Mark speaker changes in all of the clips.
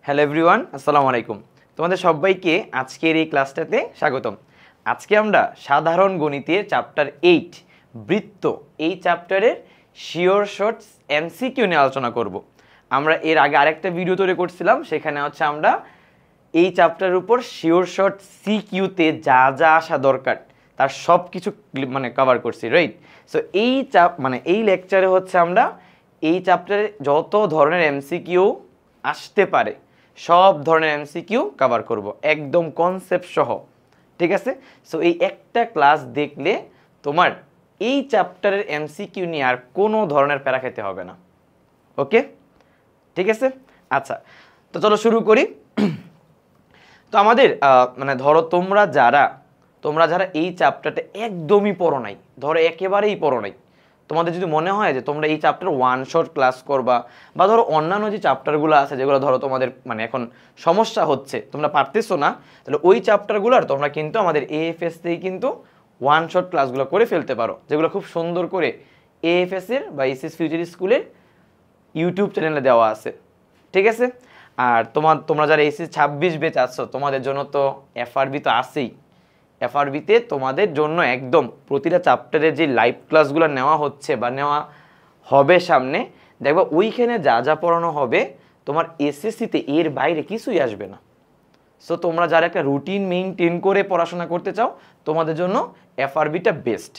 Speaker 1: Hello everyone, আসসালামু আলাইকুম। তোমাদের সবাইকে আজকের এই ক্লাসটাতে স্বাগতম। আজকে আমরা সাধারণ গণিতের চ্যাপ্টার 8 বৃত্ত এই চ্যাপ্টারের শিওর শর্টস এমসিকিউ নিয়ে আলোচনা করব। আমরা এর আগে আরেকটা ভিডিও তৈরি করছিলাম, সেখানে হচ্ছে আমরা এই চ্যাপ্টারের উপর শিওর শর্ট সিকিউতে যা যা আসা দরকার তার সব কিছু কভার করছি, রাইট? সো এই লেকচারে হচ্ছে আমরা এই চ্যাপ্টারে যত ধরনের এমসিকিউ আসতে পারে সব ধরনের এমসিকিউ কভার করব, একদম কনসেপ্ট সহ, ঠিক আছে? সো এই একটা ক্লাস দেখলে তোমার এই চ্যাপ্টারের এমসিকিউ নিয়ে আর কোনো ধরনের প্যারা খেতে হবে না। ওকে, ঠিক আছে? আচ্ছা, তো চলো শুরু করি। তো আমাদের ধরো তোমরা যারা এই চ্যাপ্টারটা একদমই পড়ো নাই, ধরো একেবারেই পড়ো নাই, তোমাদের যদি মনে হয় যে তোমরা এই চ্যাপ্টার ওয়ান শট ক্লাস করবা, বা ধরো অন্যান্য যে চ্যাপ্টারগুলো আছে যেগুলো ধরো তোমাদের এখন সমস্যা হচ্ছে, তোমরা পারতেছো না, তাহলে ওই চ্যাপ্টারগুলোর তোমরা কিন্তু আমাদের এএফএস থেকেই কিন্তু ওয়ান শট ক্লাসগুলো করে ফেলতে পারো, যেগুলো খুব সুন্দর করে এএফএস এর বা এসএস ফিউচার স্কুলের ইউটিউব চ্যানেলে দেওয়া আছে, ঠিক আছে? আর তোমরা যারা এসএস 26 ব্যাচ আছো, তোমাদের জন্য তো এফআরবি তো আছেই। এফআরবিতে তোমাদের জন্য একদম প্রতিটা চ্যাপ্টারের যে লাইভ ক্লাসগুলো নেওয়া হচ্ছে বা নেওয়া হবে সামনে, দেখবা ওইখানে যা যা পড়ানো হবে তোমার এসএসসিতে এর বাইরে কিছুই আসবে না। সো তোমরা যারা একটা রুটিন মেইনটেইন করে পড়াশোনা করতে চাও, তোমাদের জন্য এফআরবিটা বেস্ট,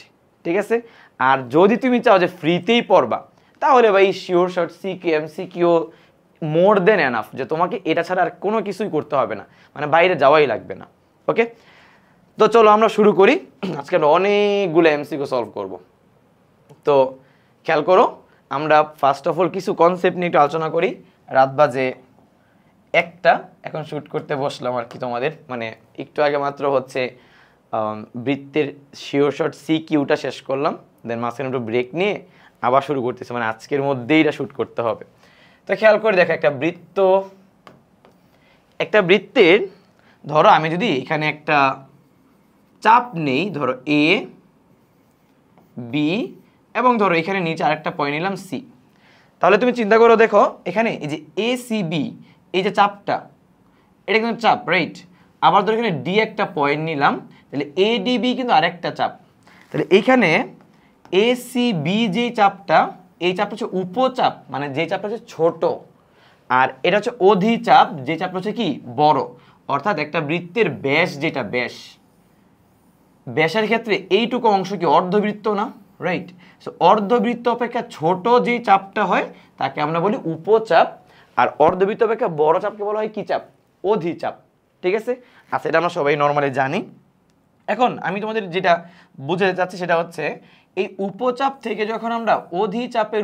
Speaker 1: ঠিক আছে? আর যদি তুমি চাও যে ফ্রিতেই পড়বা, তাহলে ভাই শিওর শর্ট সিকিউ এমসিকিউ মোর দেন এনাফ, যে তোমাকে এটা ছাড়া আর কোনো কিছুই করতে হবে না, বাইরে যাওয়াই লাগবে না। ওকে, তো চলো আমরা শুরু করি। আজকে আমরা অনেকগুলো এমসিকিউ সলভ করব। তো খেয়াল করো, আমরা ফার্স্ট অফ অল কিছু কনসেপ্ট নিয়ে একটু আলোচনা করি। রাত বাজে 1টা, এখন শ্যুট করতে বসলাম আর কি। তোমাদের একটু আগে মাত্র হচ্ছে বৃত্তের শিওর শর্ট সিকিউটা শেষ করলাম, দেন মাঝখানে একটু ব্রেক নিয়ে আবার শুরু করতেছি, আজকের মধ্যেই এটা শ্যুট করতে হবে। তো খেয়াল করে দেখো, একটা বৃত্তের ধরো আমি যদি এখানে একটা চাপ নেই, ধরো এ বি, এবং ধরো এখানে নিচে আরেকটা পয়েন্ট নিলাম সি, তাহলে তুমি চিন্তা করো, দেখো এখানে এই যে এ সি বি, এই যে চাপটা, এটা কিন্তু চাপ, রাইট? আবার ধরো এখানে ডি একটা পয়েন্ট নিলাম, তাহলে এ ডি বি কিন্তু আরেকটা চাপ। তাহলে এইখানে এ সি বি যে চাপটা, এই চাপটা হচ্ছে উপচাপ, যে চাপটা হচ্ছে ছোট, আর এটা হচ্ছে অধিচাপ, যে চাপটা হচ্ছে কি বড়। অর্থাৎ একটা বৃত্তের ব্যাস, যেটা ব্যাসের ক্ষেত্রে এইটুকু অংশ কি অর্ধবৃত্ত না, রাইট? সো অর্ধবৃত্ত অপেক্ষা ছোট যেই চাপটা হয় তাকে আমরা বলি উপচাপ, আর অর্ধবৃত্ত অপেক্ষা বড় চাপকে বলা হয় কি চাপ? অধিচাপ, ঠিক আছে? আচ্ছা, এটা আমরা সবাই নর্মালি জানি। এখন আমি তোমাদের যেটা বুঝাতে চাচ্ছি সেটা হচ্ছে, এই উপচাপ থেকে যখন আমরা অধিচাপের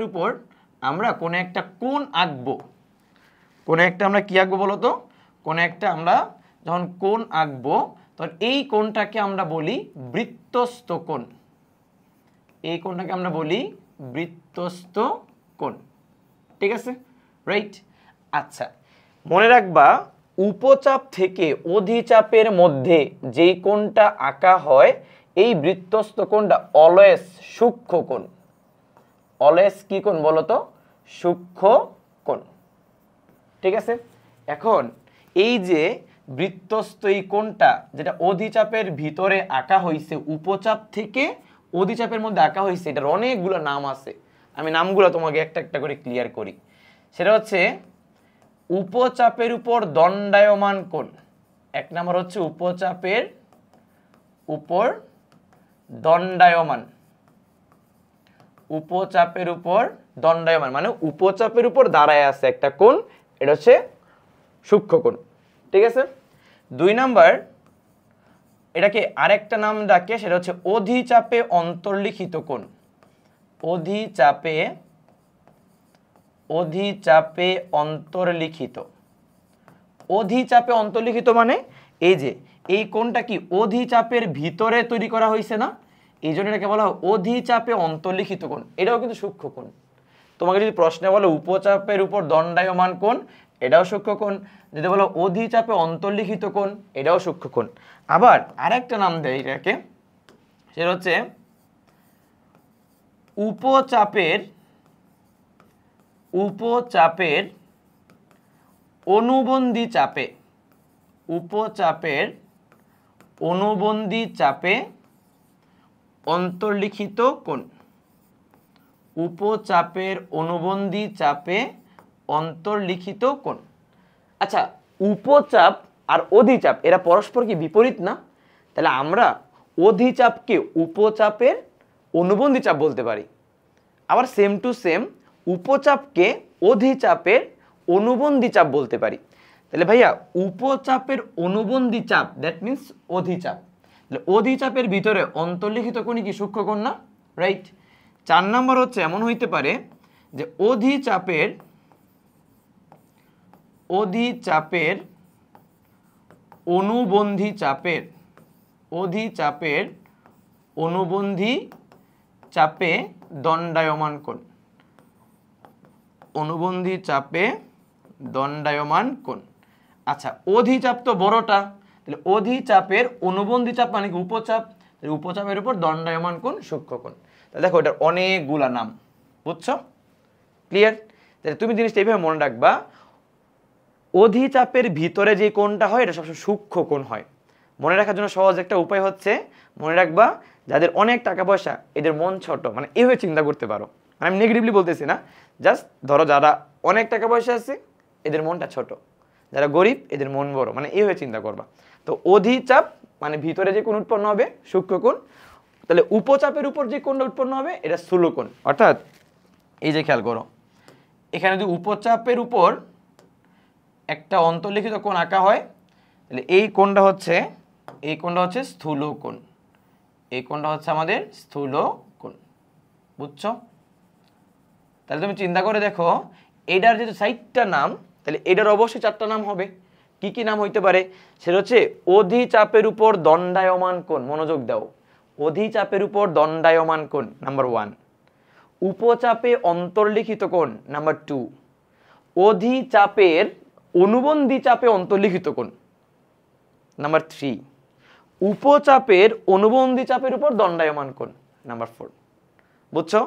Speaker 1: উপর আমরা কোনো একটা কোণ আঁকবো, আমরা কি আঁকবো বলো তো? আমরা যখন কোণ আঁকবো, তখন এই কোণটাকে আমরা বলি বৃত্তস্থ কোণ। এই কোণটাকে আমরা বলি বৃত্তস্থ কোণ, ঠিক আছে, রাইট? আচ্ছা, মনে রাখবা, উপচাপ থেকে অধিচাপের মধ্যে যেই কোণটা আঁকা হয়, এই বৃত্তস্থ কোণটা অলওয়েজ সূক্ষ্ম কোণ। অলওয়েজ কি কোণ বলো তো? সূক্ষ্ম কোণ, ঠিক আছে? এখন এই যে বৃত্তস্থ এই কোণটা, যেটা অধিচাপের ভিতরে আঁকা হয়েছে, উপচাপ থেকে অধিচাপের মধ্যে আঁকা হয়েছে, এটার অনেকগুলো নাম আছে। আমি নামগুলো তোমাকে একটা একটা করে ক্লিয়ার করি। সেটা হচ্ছে উপচাপের উপর দণ্ডায়মান কোণ। এক নম্বর হচ্ছে উপচাপের উপর দণ্ডায়মান। উপচাপের উপর দণ্ডায়মান উপচাপের উপর দাঁড়ায় আছে একটা কোণ, এটা হচ্ছে সূক্ষ্ম কোণ, ঠিক আছে? 2 নাম্বার, এটাকে আরেকটা নাম ডাকে, সেটা হচ্ছে অধিচাপে অন্তর্লিখিত কোণ। অধিচাপে অন্তর্লিখিত। অধিচাপে অন্তর্লিখিত এই যে এই কোণটা কি অধিচাপের ভিতরে তৈরি করা হয়েছে না, এই জন্য এটাকে বলা হয় অধিচাপে অন্তর্লিখিত কোণ। এটাও কিন্তু সূক্ষ্ম কোণ। তোমাকে যদি প্রশ্নে বলো উপচাপের উপর দণ্ডায়মান কোণ, এটাও সূক্ষ্ম কোণ। যদি বলো অধিচাপে অন্তর্লিখিত কোণ, এটাও সূক্ষ্ম কোণ। আবার আরেকটা নাম দেয় এটাকে, সেটা হচ্ছে উপচাপের উপচাপের অনুবন্ধী চাপে, উপচাপের অনুবন্ধী চাপে অন্তর্লিখিত কোণ, উপচাপের অনুবন্ধী চাপে অন্তর্লিখিত কোণ। আচ্ছা, উপচাপ আর অধিচাপ এরা পরস্পর কি বিপরীত না? তাহলে আমরা অধিচাপকে উপচাপের অনুবন্ধী চাপ বলতে পারি, আবার সেম টু সেম উপচাপকে অধিচাপের অনুবন্ধী চাপ বলতে পারি। তাহলে ভাইয়া উপচাপের অনুবন্ধী চাপ দ্যাট মিন্স অধিচাপ, তাহলে অধিচাপের ভিতরে অন্তর্লিখিত কোণ কি সূক্ষ্ম কোণ না? রাইট। 4 নম্বর হচ্ছে এমন হইতে পারে যে অধিচাপের অনুবন্ধী চাপের, অধিচাপের অনুবন্ধী চাপে দণ্ডায়মান কোণ, অনুবন্ধী চাপে দণ্ডায়মান কোণ। আচ্ছা, অধিচাপ তো বড়টা, তাহলে অধিচাপের অনুবন্ধী চাপ মানে কি উপচাপ, তাহলে উপচাপের উপর দণ্ডায়মান কোণ সূক্ষ্ম কোণ। তাহলে দেখো এটার অনেকগুলা নাম, বুঝছো? ক্লিয়ার? তাহলে তুমি জিনিসটা এইভাবে মনে রাখবা, অধিচাপের ভিতরে যে কোণটা হয় এটা সবসময় সূক্ষ্ম কোণ হয়। মনে রাখার জন্য সহজ একটা উপায় হচ্ছে, মনে রাখবা যাদের অনেক টাকা পয়সা এদের মন ছোট, মানে এইভাবে চিন্তা করতে পারো, মানে আমি নেগেটিভলি বলতেছি না, জাস্ট ধরো যারা অনেক টাকা পয়সা আছে এদের মনটা ছোট, যারা গরিব এদের মন বড়, মানে এইভাবে চিন্তা করবা। তো অধিচাপ মানে ভিতরে যে কোণ উৎপন্ন হবে সূক্ষ্ম কোণ, তাহলে উপচাপের উপর যে কোণটা উৎপন্ন হবে এটা স্থূল কোণ। অর্থাৎ এই যে খেয়াল করো, এখানে যদি উপচাপের উপর একটা অন্তর্লিখিত কোণ আঁকা হয়, তাহলে এই কোণটা হচ্ছে স্থূল কোণ, এই কোণটা হচ্ছে আমাদের স্থূল কোণ। বুঝছো? তাহলে তুমি চিন্তা করে দেখো, এটার যে 4টা নাম, তাহলে এটার অবশ্যই 4টা নাম হবে। কি কি নাম হইতে পারে? সেটা হচ্ছে অধিচাপের উপর দণ্ডায়মান কোণ, মনোযোগ দাও, অধিচাপের উপর দণ্ডায়মান কোণ নাম্বার 1, উপচাপে অন্তর্লিখিত কোণ নাম্বার 2, অধিচাপের অনুবন্ধী চাপে অন্তর্লিখিত কোণ নাম্বার 3, উপচাপের অনুবন্ধী চাপের উপর দণ্ডায়মান কোণ নাম্বার 4। বুঝছো?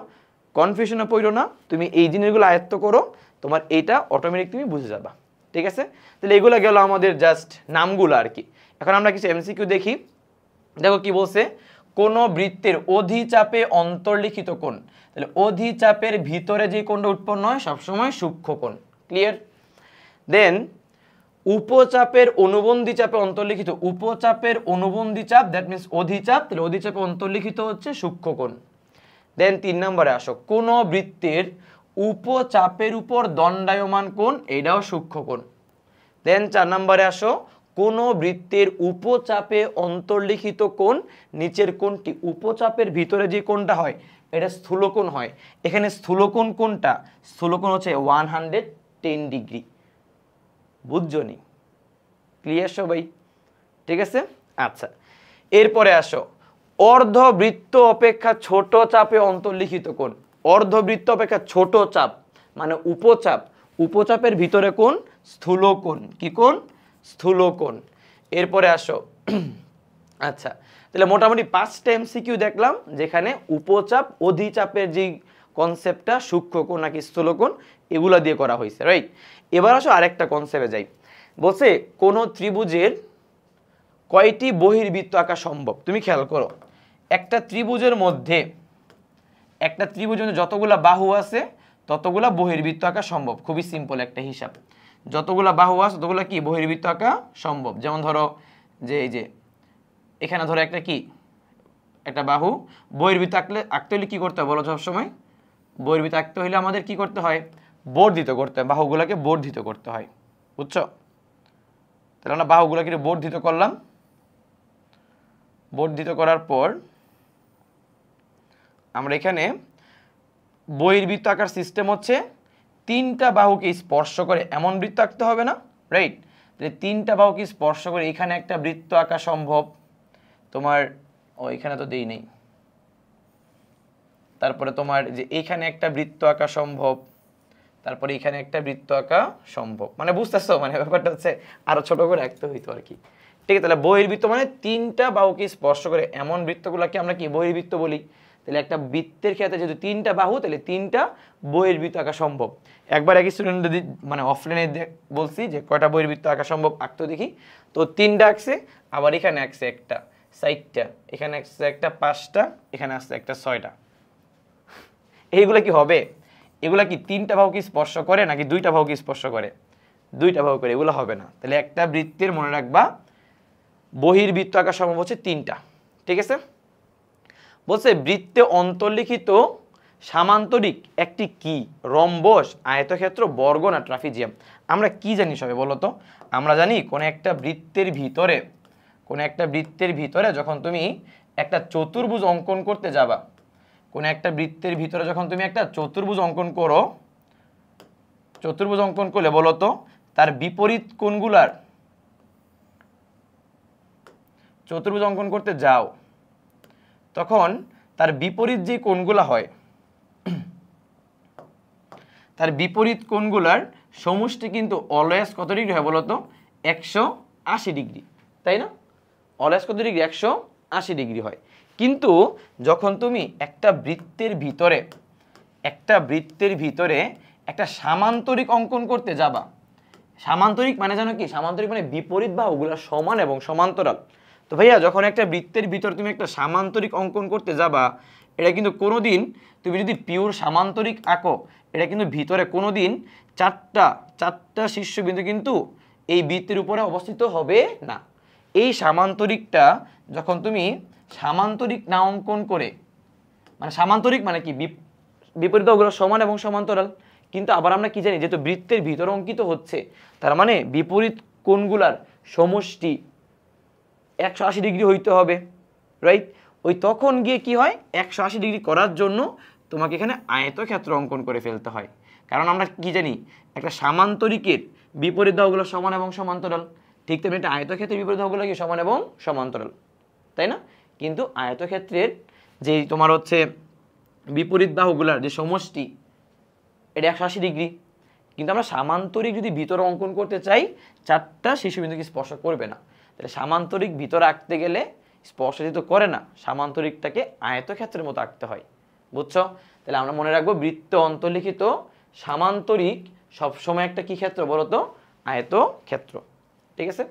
Speaker 1: কনফিউশনে পড়ো না, তুমি এই জিনিসগুলো আয়ত্ত করো, তোমার এইটা অটোমেটিক তুমি বুঝে যাবা। ঠিক আছে? তাহলে এগুলো গেল আমাদের জাস্ট নামগুলো আর কি। এখন আমরা কিছু এমসিকিউ দেখি। দেখো কি বলছে, কোন বৃত্তের অধিচাপে অন্তর্লিখিত কোণ, তাহলে অধিচাপের ভিতরে যে কোণটা উৎপন্ন হয় সবসময় সূক্ষ্ম কোণ। ক্লিয়ার? দেন উপচাপের অনুবন্ধী চাপে অন্তর্লিখিত, উপচাপের অনুবন্ধী চাপ দ্যাট মিন্স অধিচাপ, তাহলে অধিচাপে অন্তর্লিখিত হচ্ছে সূক্ষ্ম কোণ। দেন 3 নম্বরে আসো, কোন বৃত্তের উপচাপের উপর দণ্ডায়মান কোণ, এটাও সূক্ষ্ম কোণ। দেন 4 নম্বরে আসো, কোন বৃত্তের উপচাপে অন্তর্লিখিত কোণ, নিচের কোণটি উপচাপের ভিতরে যে কোণটা হয় এটা স্থূলকোণ হয়। এখানে স্থূলকোণ কোণটা, স্থূলকোণ হচ্ছে 110 ডিগ্রি। বুঝছো নি? ক্লিয়ার সবাই? ঠিক আছে? আচ্ছা, এরপরে আসো, অর্ধবৃত্ত অপেক্ষা ছোট চাপে অন্তর্লিখিত কোণ, অর্ধবৃত্ত অপেক্ষা ছোট চাপ মানে উপচাপ, উপচাপের ভিতরে কোণ স্থূল কোণ। কি কোণ? স্থূল কোণ। এরপরে আসো, আচ্ছা তাহলে মোটামুটি 5টা এমসিকিউ দেখলাম যেখানে উপচাপ অধিচাপের যে কনসেপ্টটা সূক্ষ্ম কোণ নাকি স্থূল কোণ এগুলা দিয়ে করা হয়েছে, রাইট? এবার আসো আরেকটা কনসেপ্টে যাই। বলছে কোন ত্রিভুজের কয়টি বহির্বৃত্ত আঁকা সম্ভব? তুমি খেয়াল করো, একটা ত্রিভুজের মধ্যে, একটা ত্রিভুজের যতগুলা বাহু আছে ততগুলা বহির্বৃত্ত আঁকা সম্ভব। খুবই সিম্পল একটা হিসাব, যতগুলা বাহু আছে ততগুলা কি বহির্বৃত্ত আঁকা সম্ভব। যেমন ধরো যে এই যে এখানে ধরো একটা কি একটা বাহু, বহির্বৃত্ত আঁকতে হলে কি করতে হয় বলো? সবসময় বহির্বৃত্ত আঁকতে হলে আমাদের কি করতে হয়? বর্ধিত করতে হয়, বাহুগুলোকে বর্ধিত করতে হয়। বুঝছো? তাহলে আমরা বাহুগুলোকে বর্ধিত করলাম, বর্ধিত করার পর আমরা এখানে বহির্বৃত্ত আঁকার সিস্টেম হচ্ছে 3টা বাহুকে স্পর্শ করে এমন বৃত্ত আঁকতে হবে না, রাইট? তাহলে 3টা বাহুকে স্পর্শ করে এখানে একটা বৃত্ত আঁকা সম্ভব তোমার, এখানে তো দেই নেই। তারপরে তোমার যে এইখানে একটা বৃত্ত আঁকা সম্ভব, তারপরে এখানে একটা বৃত্ত আঁকা সম্ভব। মানে বুঝতেছো, মানে ব্যাপারটা হচ্ছে আরো ছোট করে আঁকতে হইতো আর কি। ঠিক আছে? তাহলে বহির্বৃত্ত মানে 3টা বাহুকে স্পর্শ করে এমন বৃত্তগুলোকে আমরা কি বহির্বৃত্ত বলি। তাহলে একটা বৃত্তের ক্ষেত্রে যেহেতু 3টা বাহু, তাহলে 3টা বহির্বৃত্ত আঁকা সম্ভব। একবার এক স্টুডেন্ট যদি মানে অফলাইনে বলছি যে কয়টা বহির্বৃত্ত আঁকা সম্ভব, আঁকতে দেখি। তো 3টা আঁকছে, আবার এখানে আঁকছে একটা, 4টা, এখানে আঁকছে একটা, 5টা, এখানে আসছে একটা, 6টা। এইগুলা কি হবে? এগুলা কি 3টা বাহুকে স্পর্শ করে নাকি 2টা বাহুকে স্পর্শ করে? 2টা বাহু করে, এগুলো হবে না। তাহলে একটা বৃত্তের মনে রাখবা বহির্বৃত্ত আঁকা সম্ভব হচ্ছে 3টা। ঠিক আছে? বলছে বৃত্তে অন্তর্লিখিত সামান্তরিক একটি কি? রম্বস, আয়তক্ষেত্র, বর্গ না ট্রাপিজিয়াম? আমরা কি জানি সবাই বলো তো? আমরা জানি কোন একটা বৃত্তের ভিতরে যখন তুমি একটা চতুর্ভুজ অঙ্কন করতে যাবা, কোন একটা বৃত্তের ভিতরে যখন তুমি একটা চতুর্ভুজ অঙ্কন করো, চতুর্ভুজ অঙ্কন করলে বলো তো তার বিপরীত কোণগুলার, চতুর্ভুজ অঙ্কন করতে যাও তখন তার বিপরীত যে কোণগুলা হয়, তার বিপরীত কোণগুলার সমষ্টি কিন্তু অলওয়েজ কত ডিগ্রি হয় বলো তো? 180 ডিগ্রি, তাই না? অলওয়েজ কত ডিগ্রি? 180 ডিগ্রি হয়। কিন্তু যখন তুমি একটা বৃত্তের ভিতরে একটা সামান্তরিক অঙ্কন করতে যাবা, সামান্তরিক মানে জানো কি? সামান্তরিক মানে বিপরীত বাহুগুলো সমান এবং সমান্তরাল। তো ভাইয়া যখন একটা বৃত্তের ভিতর তুমি একটা সামান্তরিক অঙ্কন করতে যাবা, এটা কিন্তু কোনোদিন তুমি যদি পিওর সামান্তরিক আঁকো, এটা কিন্তু ভিতরে কোনোদিন চারটা শীর্ষবিন্দু কিন্তু এই বৃত্তের উপরে অবস্থিত হবে না। এই সামান্তরিকটা যখন তুমি সামান্তরিক না অঙ্কন করে, মানে সামান্তরিক মানে কি? বিপরীত বাহুগুলো সমান এবং সমান্তরাল। কিন্তু আবার আমরা কি জানি? যেহেতু বৃত্তের ভিতরে অঙ্কিত হচ্ছে, তার মানে বিপরীত কোণগুলার সমষ্টি 180 ডিগ্রি হইতে হবে, রাইট? ওই তখন গিয়ে কি হয়? 180 ডিগ্রি করার জন্য তোমাকে এখানে আয়তক্ষেত্র অঙ্কন করে ফেলতে হয়। কারণ আমরা কি জানি? একটা সামান্তরিকের বিপরীত বাহুগুলো সমান এবং সমান্তরাল, ঠিক তেমনি একটা আয়তক্ষেত্রের বিপরীত বাহুগুলো কি? সমান এবং সমান্তরাল, তাই না? কিন্তু আয়তক্ষেত্রের যে তোমার হচ্ছে বিপরীত বাহুগুলার যে সমষ্টি, এটা 180 ডিগ্রি। কিন্তু আমরা সামান্তরিক যদি ভিতরে অঙ্কন করতে চাই, 4টা শীর্ষবিন্দুকে স্পর্শ করবে না। তাহলে সামান্তরিক ভিতরে আঁকতে গেলে স্পর্শ যেহেতু করে না, সামান্তরিকটাকে আয়তক্ষেত্রের মতো আঁকতে হয়। বুঝছো? তাহলে আমরা মনে রাখবো বৃত্ত অন্তর্লিখিত সামান্তরিক সবসময় একটা কি ক্ষেত্র বলো তো? আয়তক্ষেত্র। ঠিক আছে?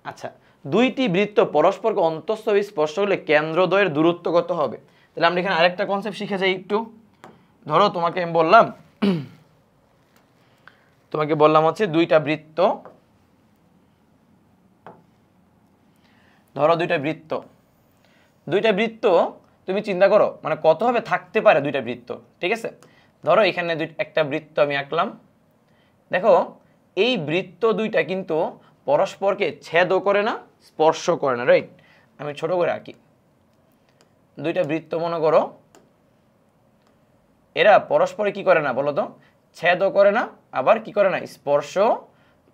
Speaker 1: আচ্ছা, দুইটি বৃত্ত পরস্পরকে অন্তঃস্থভাবে স্পর্শ করলে কেন্দ্রদ্বয়ের দূরত্ব কত হবে? তাহলে আমরা এখানে আরেকটা কনসেপ্ট শিখে যাই একটু। ধরো তোমাকে আমি বললাম হচ্ছে দুইটা বৃত্ত, ধরো দুইটা বৃত্ত তুমি চিন্তা করো মানে কত ভাবে থাকতে পারে দুইটা বৃত্ত। ঠিক আছে? ধরো এখানে একটা বৃত্ত আমি আঁকলাম। দেখো এই বৃত্ত দুইটা কিন্তু পরস্পরকে ছেদও করে না, স্পর্শ করে না, রাইট? আমি ছোট করে আঁকি। দুইটা বৃত্ত মনে করো, এরা পরস্পরে কি করে না বলো তো? ছেদও করে না, আবার কি করে না? স্পর্শ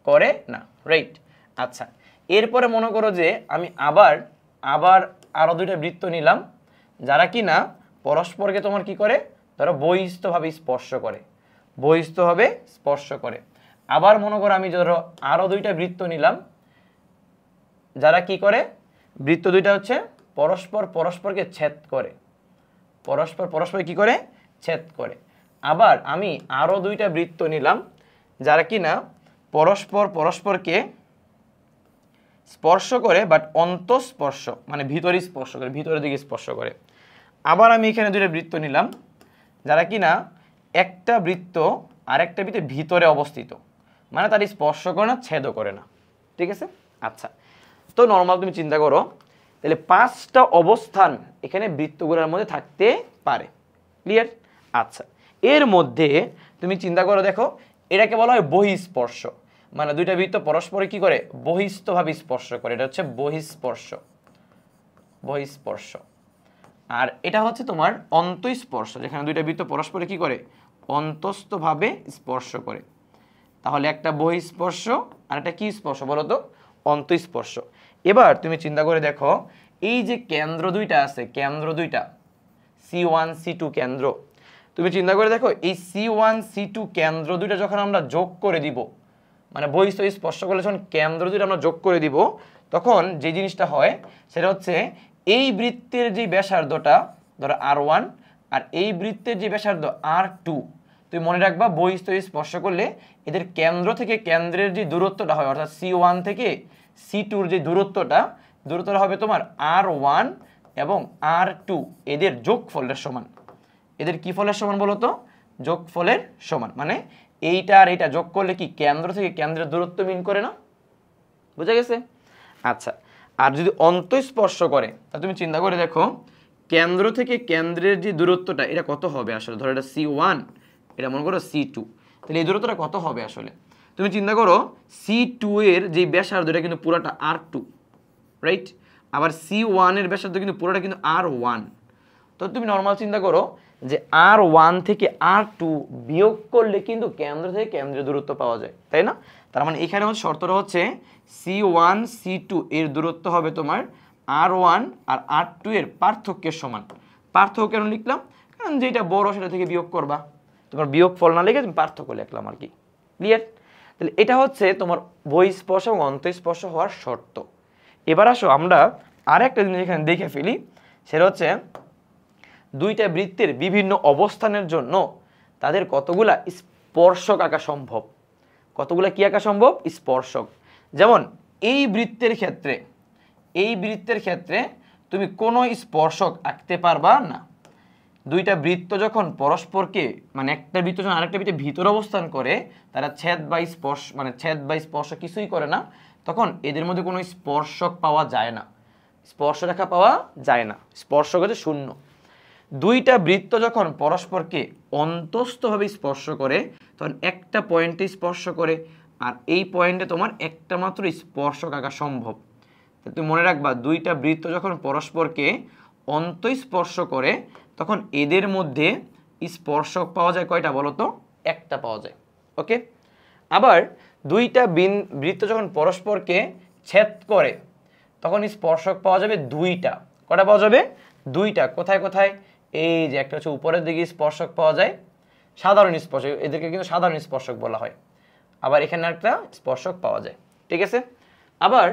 Speaker 1: করে না, রাইট? আচ্ছা, এরপরে মনে করো যে আমি আবার আরো দুইটা বৃত্ত নিলাম, যারা কি না পরস্পরকে তোমার কি করে? ধরো বহিস্থভাবে স্পর্শ করে। আবার মনে করো আমি ধরো আরো দুইটা বৃত্ত নিলাম, যারা কি করে? বৃত্ত দুইটা হচ্ছে পরস্পরকে ছেদ করে, পরস্পর কি করে? ছেদ করে। আবার আমি আরো দুইটা বৃত্ত নিলাম, যারা কি না পরস্পরকে স্পর্শ করে, বাট অন্তঃস্পর্শ মানে ভিতরে স্পর্শ করে, ভিতরের দিকে স্পর্শ করে। আবার আমি এখানে দুইটা বৃত্ত নিলাম, যারা কি না একটা বৃত্ত আরেকটা বৃত্তের ভিতরে অবস্থিত, মানে তার স্পর্শ করে না, ছেদও করে না। ঠিক আছে? আচ্ছা, তো নর্মাল তুমি চিন্তা করো, তাহলে 5টা অবস্থান এখানে বৃত্তগুলোর মধ্যে থাকতে পারে। ক্লিয়ার? আচ্ছা, এর মধ্যে তুমি চিন্তা করো, দেখো এটাকে বলা হয় বহিঃস্পর্শ, মানে দুইটা বৃত্ত পরস্পরে কি করে? বহিস্থভাবে স্পর্শ করে, এটা হচ্ছে বহিঃস্পর্শ। আর এটা হচ্ছে তোমার অন্তঃস্পর্শ, যেখানে দুইটা বৃত্ত পরস্পরে কি করে? অন্তঃস্থভাবে স্পর্শ করে। তাহলে একটা বহিঃস্পর্শ আর একটা কি স্পর্শ বলো তো? অন্তঃস্পর্শ। এবার তুমি চিন্তা করে দেখো, এই যে কেন্দ্র দুইটা আছে, কেন্দ্র দুইটা C1 C2 কেন্দ্র, তুমি চিন্তা করে দেখো এই C1 C2 কেন্দ্র দুইটা যখন আমরা যোগ করে দিব, মানে বহিঃস্থ স্পর্শ করলে যখন কেন্দ্র দুইটা আমরা যোগ করে দিব, তখন যে জিনিসটা হয় সেটা হচ্ছে এই বৃত্তের যে ব্যাসার্ধটা ধরো R1, আর এই বৃত্তের যে ব্যাসার্ধ R2, তুমি মনে রাখবা বহিঃস্থ স্পর্শ করলে এদের কেন্দ্র থেকে কেন্দ্রের যে দূরত্বটা হয় অর্থাৎ C1 থেকে C2 যে দূরত্বটা হবে তোমার R1 এবং R2 এদের যোগফলের সমান। এদের কি ফলের সমান বলো তো? যোগফলের সমান। মানে এইটা আর এইটা যোগ করলে কি কেন্দ্র থেকে কেন্দ্রের দূরত্ব মিন করে না? বুঝা গেছে? আচ্ছা, আর যদি অন্তঃস্পর্শ করে তা তুমি চিন্তা করে দেখো কেন্দ্র থেকে কেন্দ্রের যে দূরত্বটা এটা কত হবে আসলে? ধরো এটা C1, এটা মনে করো C2, তাহলে এই দূরত্বটা কত হবে আসলে? তুমি চিন্তা করো C2 এর যে ব্যাসার্ধ এটা কিন্তু পুরোটা R2, রাইট? আবার C1 এর ব্যাসার্ধ কিন্তু পুরোটা কিন্তু R1। তো তুমি নর্মাল চিন্তা করো যে R1 থেকে R2 বিয়োগ করলে কিন্তু কেন্দ্র থেকে কেন্দ্রের দূরত্ব পাওয়া যায়, তাই না? তার মানে এখানে শর্তটা হচ্ছে C1 C2 এর দূরত্ব হবে তোমার R1 আর R2 এর পার্থক্যের সমান। পার্থক্য কেন লিখলাম? কারণ যেটা বড় সেটা থেকে বিয়োগ করবা, তোমার বিয়োগ ফল না লিখে তুমি পার্থক্য লিখলাম আর কি। ক্লিয়ার? তাহলে এটা হচ্ছে তোমার বহিঃস্পর্শ এবং অন্তঃস্পর্শ হওয়ার শর্ত। এবার আসো আমরা আরেকটা জিনিস এখানে দেখে ফেলি, সেটা হচ্ছে দুইটা বৃত্তের বিভিন্ন অবস্থানের জন্য তাদের কতগুলা স্পর্শক আঁকা সম্ভব। কতগুলা কি আঁকা সম্ভব? স্পর্শক। যেমন এই বৃত্তের ক্ষেত্রে তুমি কোনো স্পর্শক আঁকতে পারবা না। দুইটা বৃত্ত যখন পরস্পরকে মানে একটা বৃত্ত যখন আরেকটা বৃত্তের ভিতর অবস্থান করে, তারা ছেদ বা স্পর্শ কিছুই করে না, তখন এদের মধ্যে কোনো স্পর্শক পাওয়া যায় না, স্পর্শরেখা পাওয়া যায় না, স্পর্শক হচ্ছে শূন্য। দুইটা বৃত্ত যখন পরস্পরকে অন্তস্থভাবে স্পর্শ করে তখন একটা পয়েন্টে স্পর্শ করে, আর এই পয়েন্টে তোমার একটা মাত্র স্পর্শক আঁকা সম্ভব। তুমি মনে রাখবা দুইটা বৃত্ত যখন পরস্পরকে অন্তঃস্পর্শ করে তখন এদের মধ্যে স্পর্শক পাওয়া যায় কয়টা বলো তো? একটা পাওয়া যায়। ওকে, আবার দুইটা বৃত্ত যখন পরস্পরকে ছেদ করে তখন স্পর্শক পাওয়া যাবে দুইটা। কটা পাওয়া যাবে? দুইটা। কোথায় কোথায়? এই যে একটা হচ্ছে উপরের দিকে স্পর্শক পাওয়া যায়, সাধারণ স্পর্শক, এদেরকে কিন্তু সাধারণ স্পর্শক বলা হয়। আবার এখানে একটা স্পর্শক পাওয়া যায়, ঠিক আছে? আবার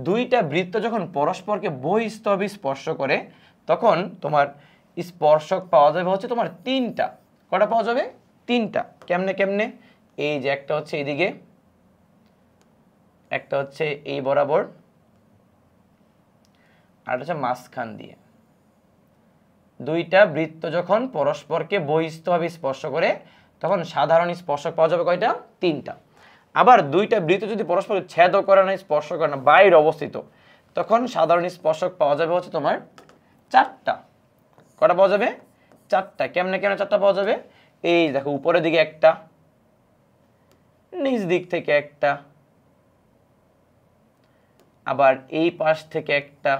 Speaker 1: দুইটা বৃত্ত যখন পরস্পরকে বহিঃস্থভাবে স্পর্শ করে তখন তোমার স্পর্শক পাওয়া যাবে হচ্ছে তোমার তিনটা। কটা পাওয়া যাবে? তিনটা। কেমনে কেমনে? এই যে একটা হচ্ছে এইদিকে, একটা হচ্ছে এই বরাবর, আর হচ্ছে মাঝখান দিয়ে। দুইটা বৃত্ত যখন পরস্পরকে বহিঃস্থভাবে স্পর্শ করে তখন সাধারণ স্পর্শক পাওয়া যাবে কয়টা? তিনটা। আবার দুইটা বৃত্ত যদি পরস্পর ছেদ করে না, স্পর্শ করে না, বাইরে অবস্থিত, তখন সাধারণ স্পর্শক পাওয়া যাবে হচ্ছে তোমার চারটা। কটা পাওয়া যাবে? চারটা। কেমনে কেমনে চারটা পাওয়া যাবে? এই দেখো উপরের দিকে একটা, নিচ দিক থেকে একটা, আবার এই পাশ থেকে একটা,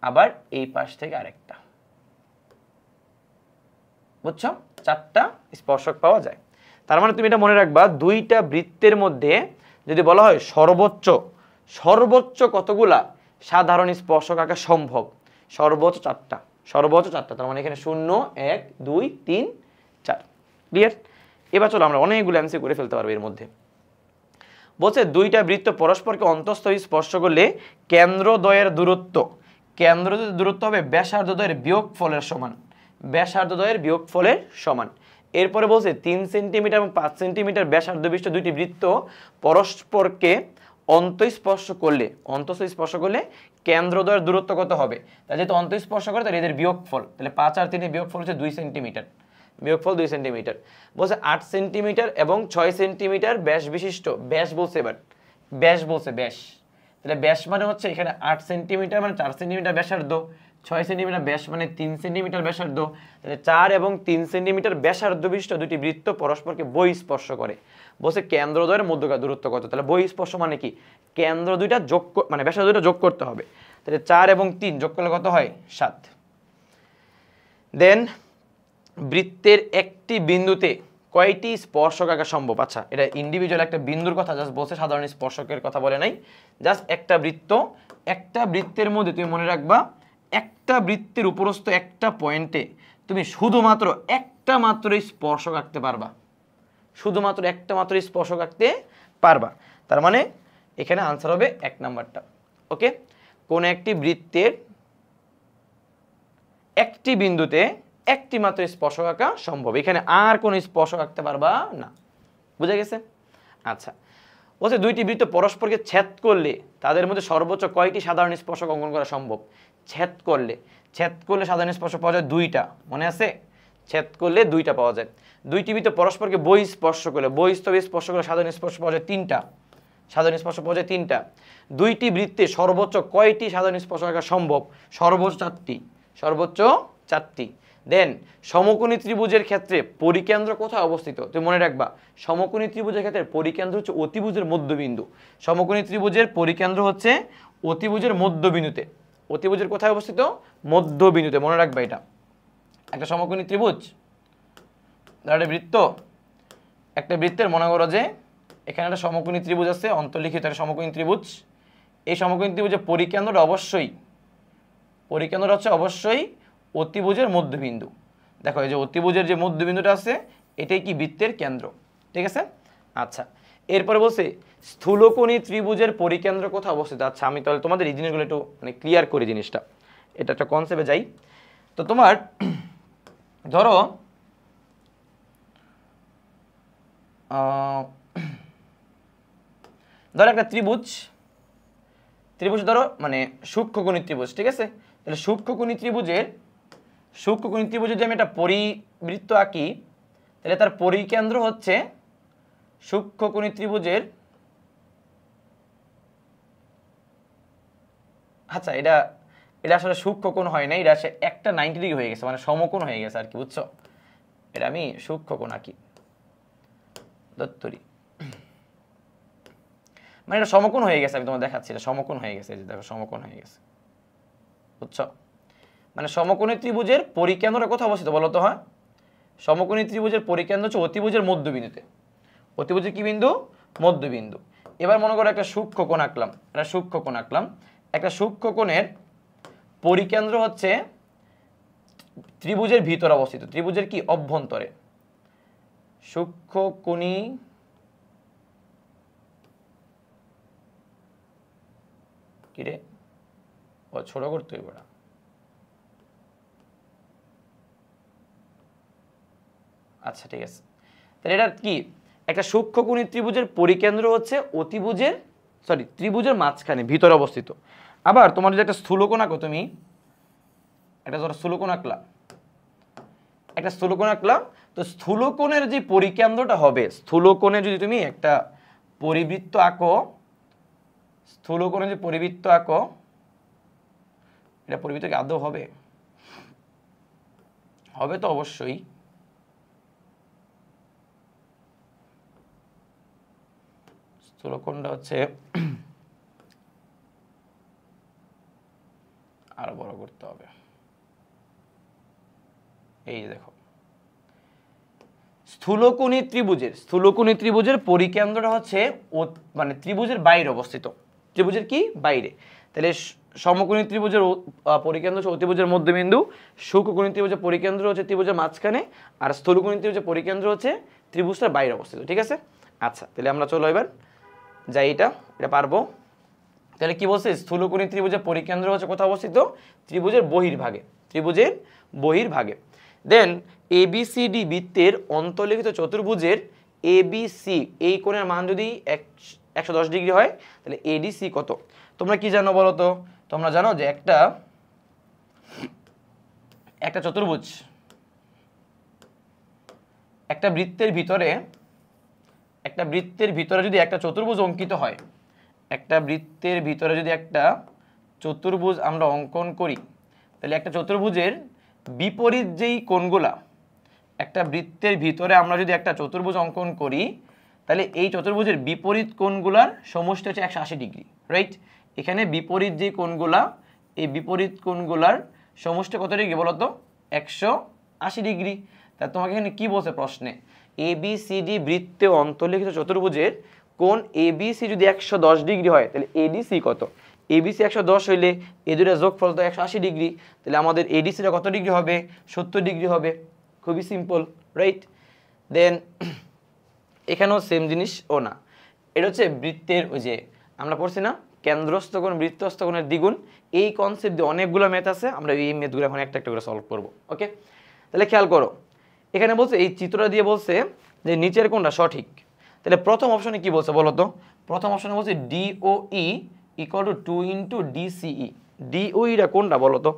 Speaker 1: আবার এই পাশ থেকে আরেকটা। বুঝছো? চারটা স্পর্শক পাওয়া যায়। তার মানে তুমি এটা মনে রাখবা দুইটা বৃত্তের মধ্যে যদি বলা হয় সর্বোচ্চ কতগুলা সাধারণ স্পর্শক আঁকা সম্ভব? সর্বোচ্চ চারটা। তার মানে এখানে 0 1 2 3 4। ক্লিয়ার? এবার চলো আমরা অনেকগুলো অ্যান্সার করে ফেলতে পারবো এর মধ্যে। বলছে দুইটা বৃত্ত পরস্পরকে অন্তঃস্থভাবে স্পর্শ করলে কেন্দ্রদ্বয়ের দূরত্ব হবে ব্যাসার্ধদ্বয়ের বিয়োগফলের সমান। ব্যাসার্ধদ্বয়ের বিয়োগফলের সমান। এরপরে বলছে 3 সেন্টিমিটার এবং 5 সেন্টিমিটার ব্যাসার্ধ বিশিষ্ট দুইটি বৃত্ত পরস্পরকে অন্তঃস্পর্শ করলে কেন্দ্রদ্বয়ের দূরত্ব কত হবে? তাহলে যেহেতু অন্তঃস্পর্শ করে তাহলে এদের বিয়োগফল, তাহলে 5 আর 3 বিয়োগফল হচ্ছে 2 সেন্টিমিটার। বিয়োগফল 2 সেন্টিমিটার। বলছে 8 সেন্টিমিটার এবং 6 সেন্টিমিটার ব্যাস বিশিষ্ট, ব্যাস বলছে, এবার ব্যাস বলছে, ব্যাস। তাহলে ব্যাস মানে হচ্ছে এখানে 8 সেন্টিমিটার মানে 4 সেন্টিমিটার ব্যাসার্ধ, 6 সেন্টিমিটার ব্যাস মানে 3 সেন্টিমিটার ব্যাসার্ধ। তাহলে 4 এবং 3 সেন্টিমিটার ব্যাসার্ধ বিশিষ্ট দুটি বৃত্ত পরস্পরকে বহিঃস্পর্শ করে। বলছে কেন্দ্রদ্বয়ের মধ্যকার দূরত্ব কত? তাহলে বহিঃস্পর্শ মানে কি? কেন্দ্র দুইটা যোগ মানে ব্যাসার্ধ দুইটা যোগ করতে হবে। তাহলে 4 এবং 3 যোগ করলে কত হয়? 7। দেন বৃত্তের একটি বিন্দুতে কয়টি স্পর্শক আঁকা সম্ভব? আচ্ছা, এটা ইন্ডিভিজুয়াল একটা বিন্দুর কথা জাস্ট বলছে, সাধারণ স্পর্শকের কথা বলে নাই। জাস্ট একটা বৃত্তের মধ্যে তুমি মনে রাখবা একটা বৃত্তের উপরস্থ একটা পয়েন্টে তুমি শুধুমাত্র একটা মাত্র স্পর্শক আঁকতে পারবা, শুধুমাত্র একটা মাত্র স্পর্শক আঁকতে পারবা। তার মানে এখানে আনসার হবে 1 নাম্বারটা। ওকে, কোন একটি বৃত্তের একটি বিন্দুতে একটি মাত্র স্পর্শক আঁকা সম্ভব। এখানে আর কোনো স্পর্শক আঁকতে পারবা না। বুঝা গেছে? আচ্ছা, বলছে দুইটি বৃত্ত পরস্পরকে ছেদ করলে তাদের মধ্যে সর্বোচ্চ কয়টি সাধারণ স্পর্শক অঙ্কন করা সম্ভব? ছেদ করলে সাধারণ স্পর্শক পাওয়া যায় দুইটা, মনে আছে? ছেদ করলে দুইটা পাওয়া যায়। দুইটি বৃত্ত পরস্পরকে বহিঃস্পর্শ করলে, বহিঃস্তবে স্পর্শ করলে সাধারণ স্পর্শ পাওয়া যায় তিনটা, সাধারণ স্পর্শ পাওয়া যায় তিনটা। দুইটি বৃত্তে সর্বোচ্চ কয়টি সাধারণ স্পর্শ আঁকা সম্ভব? সর্বোচ্চ চারটি, সর্বোচ্চ চারটি। দেন সমকোণী ত্রিভুজের ক্ষেত্রে পরিকেন্দ্র কোথায় অবস্থিত? তুমি মনে রাখবা, সমকোণী ত্রিভুজের ক্ষেত্রে পরিকেন্দ্র হচ্ছে অতিভুজের মধ্যবিন্দু। সমকোণী ত্রিভুজের পরিকেন্দ্র হচ্ছে অতিভুজের মধ্যবিন্দুতে। অতিভুজের কোথায় অবস্থিত? মধ্যবিন্দুতে, মনে রাখবা এটা। একটা সমকোণী ত্রিভুজ, একটা বৃত্ত, একটা বৃত্তের মনে করো যে এখানে একটা সমকোণী ত্রিভুজ আছে, অন্তর্লিখিত একটা সমকোণী ত্রিভুজ। এই সমকোণী ত্রিভুজের পরিকেন্দ্রটা হচ্ছে অবশ্যই অতিভুজের মধ্যবিন্দু। দেখো এই যে অতিভুজের যে মধ্যবিন্দুটা আছে এটাই কি বৃত্তের কেন্দ্র, ঠিক আছে? আচ্ছা, এরপরে বলছে স্থূলকোণী ত্রিভুজের পরিকেন্দ্র কোথায় অবস্থিত? আচ্ছা, আমি তাহলে তোমাদের এই জিনিসগুলো একটু মানে ক্লিয়ার করি জিনিসটা, এটা একটা কনসেপ্টে যাই। তো তোমার ধরো একটা ত্রিভুজ ধরো মানে সূক্ষ্মকোণী ত্রিভুজ, ঠিক আছে? তাহলে সূক্ষ্মকোণী ত্রিভুজের যদি আমি একটা পরিবৃত্ত আঁকি তাহলে তার পরিকেন্দ্র হচ্ছে সূক্ষ্মকোণী ত্রিভুজের, আচ্ছা এটা আসলে সূক্ষ্মকোণ হয় না, এটা আসলে একটা 90 ডিগ্রি হয়ে গেছে, মানে সমকোণ হয়ে গেছে আর কি, বুঝছো? এটা আমি সূক্ষ্মকোণ আঁকি দত্তরি, মানে এটা সমকোণ হয়ে গেছে। আমি তোমার দেখাচ্ছি, এটা সমকোণ হয়ে গেছে, এই যে দেখো সমকোণ হয়ে গেছে, বুঝছো? মানে সমকোণী ত্রিভুজের পরিকেন্দ্রটা কোথায় অবস্থিত বলো তো? হয় সমকোণী ত্রিভুজের পরিকেন্দ্র হচ্ছে অতিভুজের মধ্যবিন্দুতে। অতিভুজের কি বিন্দু? মধ্যবিন্দু। এবার মনে করো একটা সূক্ষ্মকোণ আঁকলাম, একটা সূক্ষ্মকোণের পরিকেন্দ্র হচ্ছে ত্রিভুজের ভিতরে অবস্থিত, ত্রিভুজের কি অভ্যন্তরে। সূক্ষ্মকোণী কিরে ও ছোট করতে হইব না, আচ্ছা ঠিক আছে। তাহলে এটা কি? একটা সূক্ষ্মকোণী ত্রিভুজের পরিকেন্দ্র হচ্ছে ত্রিভুজের মাঝখানে ভিতরে অবস্থিত। আবার তোমার যদি একটা স্থূলকোণ আঁকো, তুমি একটা ধরো স্থূলকোণ আঁকলাম, তো স্থূলকোণের যে পরিকেন্দ্রটা হবে, স্থূলকোণে যদি তুমি একটা পরিবৃত্ত আঁকো, এটা পরিবৃত্ত কি আদৌ হবে? হবে তো অবশ্যই। স্থূলকোণটা হচ্ছে আরো বড় করতে হবে, এই দেখো স্থূলকোণী ত্রিভুজের পরিকেন্দ্রটা হচ্ছে মানে ত্রিভুজের বাইরে অবস্থিত, ত্রিভুজের কি বাইরে। তাহলে সমকোণী ত্রিভুজের পরিকেন্দ্র হচ্ছে অতিভুজের মধ্যবিন্দু, সূক্ষ্মকোণী ত্রিভুজের পরিকেন্দ্র হচ্ছে ত্রিভুজের মাঝখানে, আর স্থূলকোণী ত্রিভুজের পরিকেন্দ্র হচ্ছে ত্রিভুজটার বাইরে অবস্থিত, ঠিক আছে? আচ্ছা, তাহলে আমরা চলো এবার যাই, এটা পারবো। তাহলে কি বলছে? স্থূলকোণী ত্রিভুজের পরিকেন্দ্র হচ্ছে কোথায় অবস্থিত? ত্রিভুজের বহির্ভাগে। দেন এবিসিডি বৃত্তের অন্তর্লিখিত চতুর্ভুজের এবিসি এই কোণের মান যদি 110 ডিগ্রি হয় তাহলে এডিসি কত? তোমরা কি জানো বলো তো? তোমরা জানো যে একটা চতুর্ভুজ, একটা বৃত্তের ভিতরে যদি একটা চতুর্ভুজ অঙ্কিত হয়, একটা বৃত্তের ভিতরে যদি একটা চতুর্ভুজ আমরা অঙ্কন করি, তাহলে একটা চতুর্ভুজের বিপরীত যেই কোণগুলা, একটা বৃত্তের ভিতরে আমরা যদি একটা চতুর্ভুজ অঙ্কন করি তাহলে এই চতুর্ভুজের বিপরীত কোণগুলার সমষ্টি হচ্ছে 180 ডিগ্রি, রাইট? এখানে বিপরীত যে কোণগুলা, এই বিপরীত কোণগুলার সমষ্টি কত ডিগ্রি বলো তো? 180 ডিগ্রি। তা তোমাকে এখানে কি বলছে প্রশ্নে? এবিসিডি বৃত্তে অন্তর্লিখিত চতুর্ভুজের কোণ এবিসি যদি 110 ডিগ্রি হয় তাহলে এডিসি কত? এবিসি 110 হইলে এই দুটো যোগফল তো 180 ডিগ্রি, তাহলে আমাদের এডিসিটা কত ডিগ্রি হবে? 70 ডিগ্রি হবে। খুবই সিম্পল, রাইট? দেন এখানেও সেম জিনিস, না এটা হচ্ছে বৃত্তের ওই যে আমরা পড়ছি না কেন্দ্রস্থ কোণ বৃত্তস্থ কোণের দ্বিগুণ। এই কনসেপ্ট দিয়ে অনেকগুলো ম্যাথ আছে, আমরা এই ম্যাথগুলো এখন একটা একটা করে সলভ করব। ওকে, তাহলে খেয়াল করো, এখানে বলছে এই চিত্রটা দিয়ে বলছে যে নিচের কোণটা সঠিক। তাহলে প্রথম অপশনে কি বলছে বলো তো? প্রথম অপশনে বলছে DOE equal to 2 into DCE। DOEটা কোনটা বলো তো?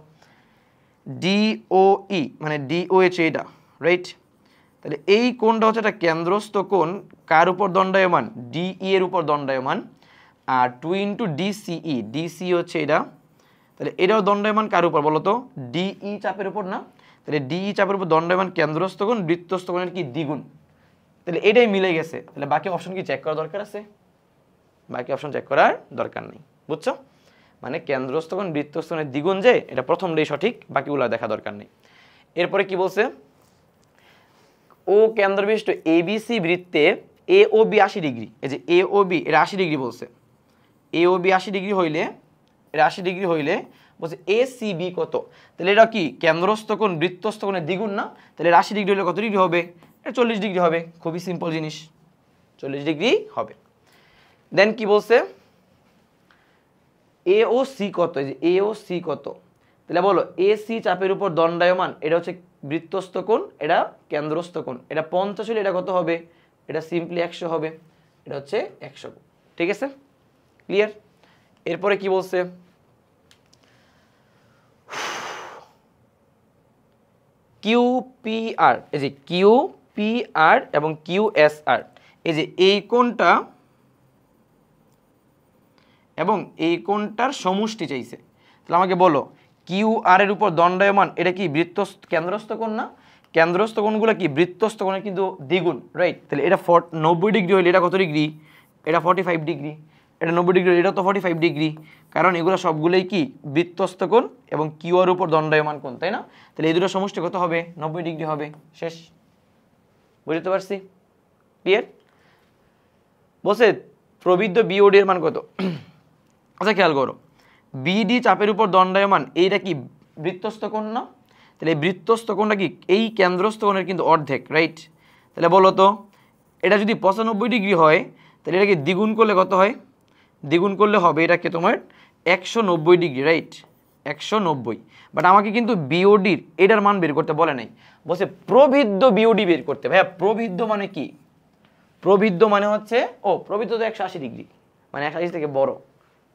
Speaker 1: DOE মানে DOH এটা, রাইট? তাহলে এই কোণটা হচ্ছে একটা কেন্দ্রস্থ কোণ, কার উপর দণ্ডায়মান? DE এর উপর দণ্ডায়মান। আর 2 ইন্টু DCE, DCE হচ্ছে এটা, তাহলে এটাও দণ্ডায়মান কার উপর বলো তো? DE চাপের উপর না? তাহলে DE চাপের উপর দণ্ডায়মান কেন্দ্রস্থ কোণ বৃত্তস্থ কোণের কি দ্বিগুণ। তাহলে এটাই মিলে গেছে। তাহলে বাকি অপশন কি চেক করা দরকার আছে? বাকি অপশন চেক করার দরকার নেই, বুঝছো? মানে কেন্দ্রস্থ কোণ বৃত্তস্থ কোণের দ্বিগুণ যে, এটা প্রথমটাই সঠিক, বাকিগুলো দেখা দরকার নেই। এরপরে কি বলছে? ও কেন্দ্রবিশিষ্ট ABC বৃত্তে AOB 80 ডিগ্রি, এই যে AOB এটা 80 ডিগ্রি বলছে। AOB 80 ডিগ্রি হইলে, এটা 80 ডিগ্রি হইলে বলছে ACB কত? তাহলে এটা কি কেন্দ্রস্থ কোণ বৃত্তস্থ কোণের দ্বিগুণ না? তাহলে এটা 80 ডিগ্রি হলে কত ডিগ্রি হবে? এটা 40 ডিগ্রি হবে। খুবই সিম্পল জিনিস, 40 ডিগ্রি হবে। দেন কি বলছে? AOC কত? এই যে AOC কত? তাহলে বলো AC চাপের উপর দণ্ডায়মান, এটা হচ্ছে বৃত্তস্থ কোণ, এটা কেন্দ্রস্থ কোণ। এটা 50 হলে এটা কত হবে? এটা সিম্পলি 100 হবে। এটা হচ্ছে 100। ঠিক আছে, ক্লিয়ার? এরপরে কি বলছে? QPR, এই যে QPR এবং QSR, এই যে এই কোণটা এবং এই কোণটার সমষ্টি চাইছে। তাহলে আমাকে বলো QR এর উপর দণ্ডায়মান, এটা কি বৃত্তস্থ কেন্দ্রস্থ কোণ না? কেন্দ্রস্থ কোণগুলো কি বৃত্তস্থ কোণের কিন্তু দ্বিগুণ, রাইট? তাহলে এটা 90 ডিগ্রি হলে এটা কত ডিগ্রি? এটা 45 ডিগ্রি। এটা 90 ডিগ্রি, এটা তো 45 ডিগ্রি, কারণ এগুলো সবগুলোই কি বৃত্তস্থ কোণ এবং QR উপর দণ্ডায়মান কোণ, তাই না? তাহলে এই দুটো সমষ্টি কত হবে? 90 ডিগ্রি হবে। শেষ, বুঝতে পারছি? ক্লিয়ার? বলছে প্রবৃদ্ধ BOD এর মান কত? আচ্ছা খেয়াল করো, BD চাপের উপর দণ্ডায়মান, এইটা কি বৃত্তস্থ কোণ না? তাহলে এই বৃত্তস্থ কোণটা কি এই কেন্দ্রস্থ কোণের কিন্তু অর্ধেক, রাইট? তাহলে বলো তো, এটা যদি 95 ডিগ্রি হয়, তাহলে এটাকে দ্বিগুণ করলে কত হয়? দ্বিগুণ করলে হবে এটাকে তোমার 190 ডিগ্রি, রাইট? 190। বাট আমাকে কিন্তু BODর এটার মান বের করতে বলে নাই, বলছে প্রবৃদ্ধ BOD বের করতে। ভাইয়া প্রবৃদ্ধ মানে কি? প্রবৃদ্ধ মানে হচ্ছে, প্রবৃদ্ধ তো 180 ডিগ্রি, মানে 180 থেকে বড়,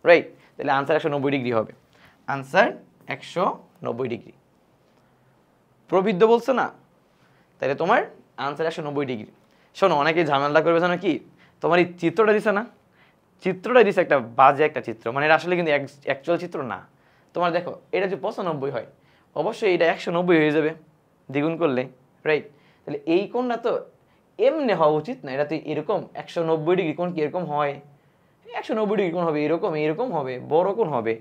Speaker 1: রাইট? তাহলে আনসার 190 ডিগ্রি হবে। Answer 190 degree. প্রবৃদ্ধ বলছে না, তাহলে তোমার আনসার 190 ডিগ্রি। শোনো, অনেকে ঝামেলা করবে জানো কি? তোমার এই চিত্রটা দিছে না, চিত্রটা দিছে একটা বাজে একটা চিত্র, মানে এটা আসলে কিন্তু অ্যাকচুয়াল চিত্র না। তোমার দেখো, এটা যদি 95 হয়, অবশ্যই এটা 190 হয়ে যাবে দ্বিগুণ করলে, রাইট? তাহলে এই কোণটা তো এমনি হওয়া উচিত না, এটা তো এরকম 190 ডিগ্রি কোণ কি এরকম হয়? 190 ডিগ্রি কোণ হবে এরকম, এরকম হবে, বড় কোণ হবে,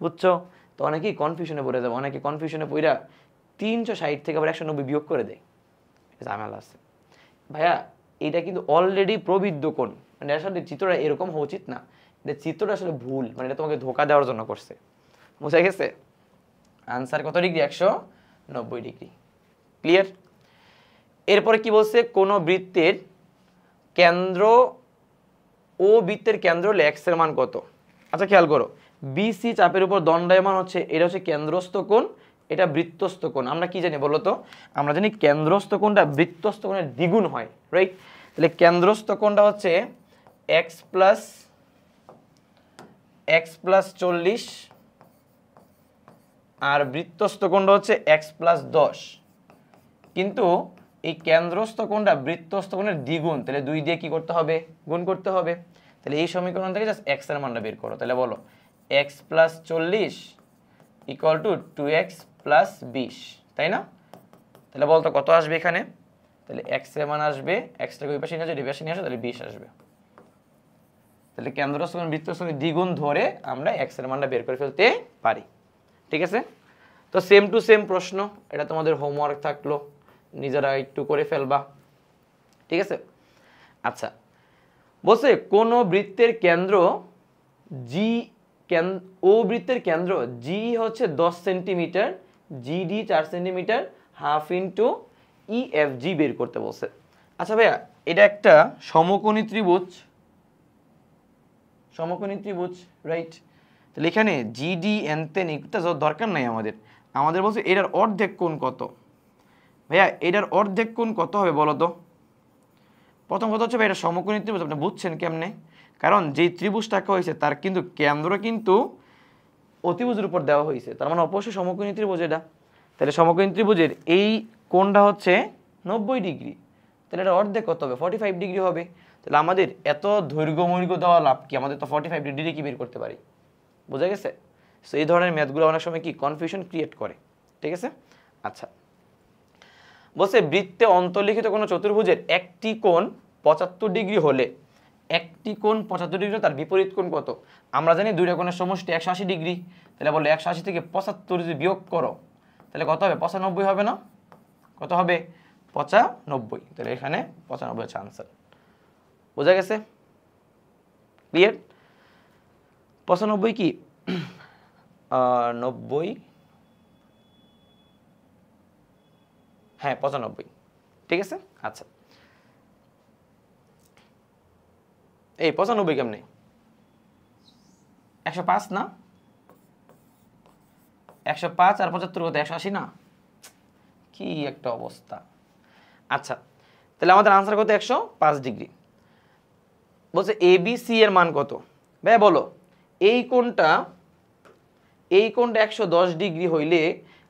Speaker 1: বুঝছো? তো অনেকেই কনফিউশনে পড়ে যাবে, অনেকে কনফিউশনে পড়া 360 থেকে আবার 190 বিয়োগ করে দেয়, ঝামেলা আছে। ভাইয়া এটা কিন্তু অলরেডি প্রবৃদ্ধ কোণ, মানে আসলে চিত্রটা এরকম হওয়া উচিত না, এটা চিত্রটা আসলে ভুল, মানে এটা তোমাকে ধোকা দেওয়ার জন্য করছে, বুঝা গেছে? আনসার কত ডিগ্রি? 190 ডিগ্রি। ক্লিয়ার? এরপরে কি বলছে? কোন বৃত্তের কেন্দ্র ও বৃত্তের কেন্দ্র হলে x এর মান কত? আচ্ছা খেয়াল করো, BC চাপের উপর দণ্ডায়মান হচ্ছে, এটা হচ্ছে কেন্দ্রস্থ কোণ, এটা বৃত্তস্থ কোণ। আমরা কি জানি বলো তো? আমরা জানি কেন্দ্রস্থ কোণটা বৃত্তস্থ কোণের দ্বিগুণ হয়, রাইট? তাহলে কেন্দ্রস্থ কোণটা হচ্ছে x প্লাস 40 আর বৃত্তস্থ কোণটা হচ্ছে x প্লাস 10। কিন্তু এই কেন্দ্রস্থ কোণটা বৃত্তস্থ কোণের দ্বিগুণ, তাহলে 2 দিয়ে কি করতে হবে? গুণ করতে হবে। তাহলে এই সমীকরণ থেকে জাস্ট x এর মানটা বের করো। তাহলে বলো x plus 40 equal to 2x plus 20, তাই না? তাহলে বলতো কত আসবে এখানে? তাহলে x এর মান আসবে, xটাকে ওই পাশে নিয়ে আসো, এই পাশে নিয়ে আসো, তাহলে 20 আসবে। তাহলে কেন্দ্রস্থ কোণ বৃত্তস্থ কোণের দ্বিগুণ ধরে আমরা x এর মানটা বের করে ফেলতে পারি। ঠিক আছে? তো সেম টু সেম প্রশ্ন, এটা তোমাদের হোমওয়ার্ক থাকলো, নিজেরা একটু করে ফেলবা। ঠিক আছে? আচ্ছা, বলছে কোন বৃত্তের কেন্দ্র জি, ও বৃত্তের কেন্দ্র জি হচ্ছে 10 centimetre, GD 4 centimetre, half into EFG বের করতে বলছে। আচ্ছা ভাইয়া, এটা একটা সমকোণী ত্রিভুজ, সমকোণী ত্রিভুজ, রাইট? তাহলে এখানে জিডি এনতেন এটা দরকার নাই আমাদের, আমাদের বলছে এটার অর্ধেক কোণ কত। ভাইয়া এটার অর্ধেক কোণ কত হবে বলো তো? প্রথম কথা হচ্ছে ভাই এটা সমকোণী ত্রিভুজ, আপনি বুঝছেন কেমনে? কারণ যেই ত্রিভুজটাকে হয়েছে তার কিন্তু কেন্দ্র কিন্তু অতিভুজের উপর দেওয়া হয়েছে, তার মানে অবশ্যই সমকোণী ত্রিভুজ এটা। তাহলে সমকোণী ত্রিভুজের এই কোণটা হচ্ছে 90 ডিগ্রি, তাহলে এটা অর্ধেক কত হবে? 45 ডিগ্রি হবে। তাহলে আমাদের এত দৈর্ঘ্য দেওয়া লাভ কি, আমাদের তো 45 ডিগ্রি কি বের করতে পারি। বোঝা গেছে? সো এই ধরনের ম্যাথগুলো অনেক সময় কি কনফিউশন ক্রিয়েট করে, ঠিক আছে? আচ্ছা, বলছে বৃত্তে অন্তর্লিখিত কোনো চতুর্ভুজের একটি কোণ 75 ডিগ্রি হলে একটি কোণ 75 ডিগ্রি, তার বিপরীত কোণ কত? আমরা জানি দুইটা কোণের সমষ্টি 180 ডিগ্রি, তাহলে বলে 180 থেকে 75 যদি বিয়োগ করো তাহলে কত হবে? 95 হবে না? কত হবে? 95। তাহলে এখানে 95 হচ্ছে আনসার। বোঝা গেছে? ক্লিয়ার? 95 কি 90, হ্যাঁ 95, ঠিক আছে। আচ্ছা, এই 95 কেমনে? 105 না? 105 আর 75 কত? 180 না? কি একটা অবস্থা। আচ্ছা, তাহলে আমাদের আনসার কত? 105 ডিগ্রি। বলছে এবিসি এর মান কত? ভাই বলো, এই কোণটা 110 ডিগ্রি হইলে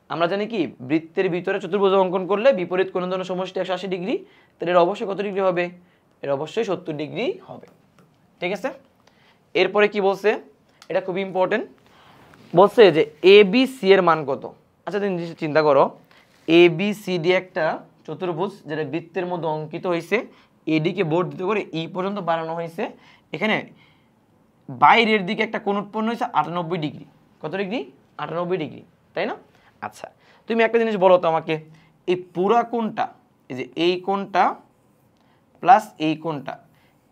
Speaker 1: আমরা জানি কি বৃত্তের ভিতরে চতুর্ভুজ অঙ্কন করলে বিপরীত কোণের জন্য সমষ্টি 180 ডিগ্রি, তাহলে এর অবশ্যই কত ডিগ্রি হবে? এর অবশ্যই 70 ডিগ্রি হবে, ঠিক আছে। এরপরে কি বলছে, এটা খুব ইম্পর্টেন্ট, বলছে যে এবিসি এর মান কত। আচ্ছা তুমি চিন্তা করো, এবিসিডি একটা চতুর্ভুজ যেটা বৃত্তের মধ্যে অঙ্কিত হয়েছে, এডিকে বর্ধিত করে ই পর্যন্ত বাড়ানো হয়েছে, এখানে বাইরের দিকে একটা কোণ উৎপন্ন হয়েছে 98 ডিগ্রি। কত ডিগ্রি? 98 ডিগ্রি, তাই না? আচ্ছা, তুমি একটা জিনিস বলো তো আমাকে, এই পুরা কোণটা, এই যে এই কোণটা প্লাস এই কোণটা,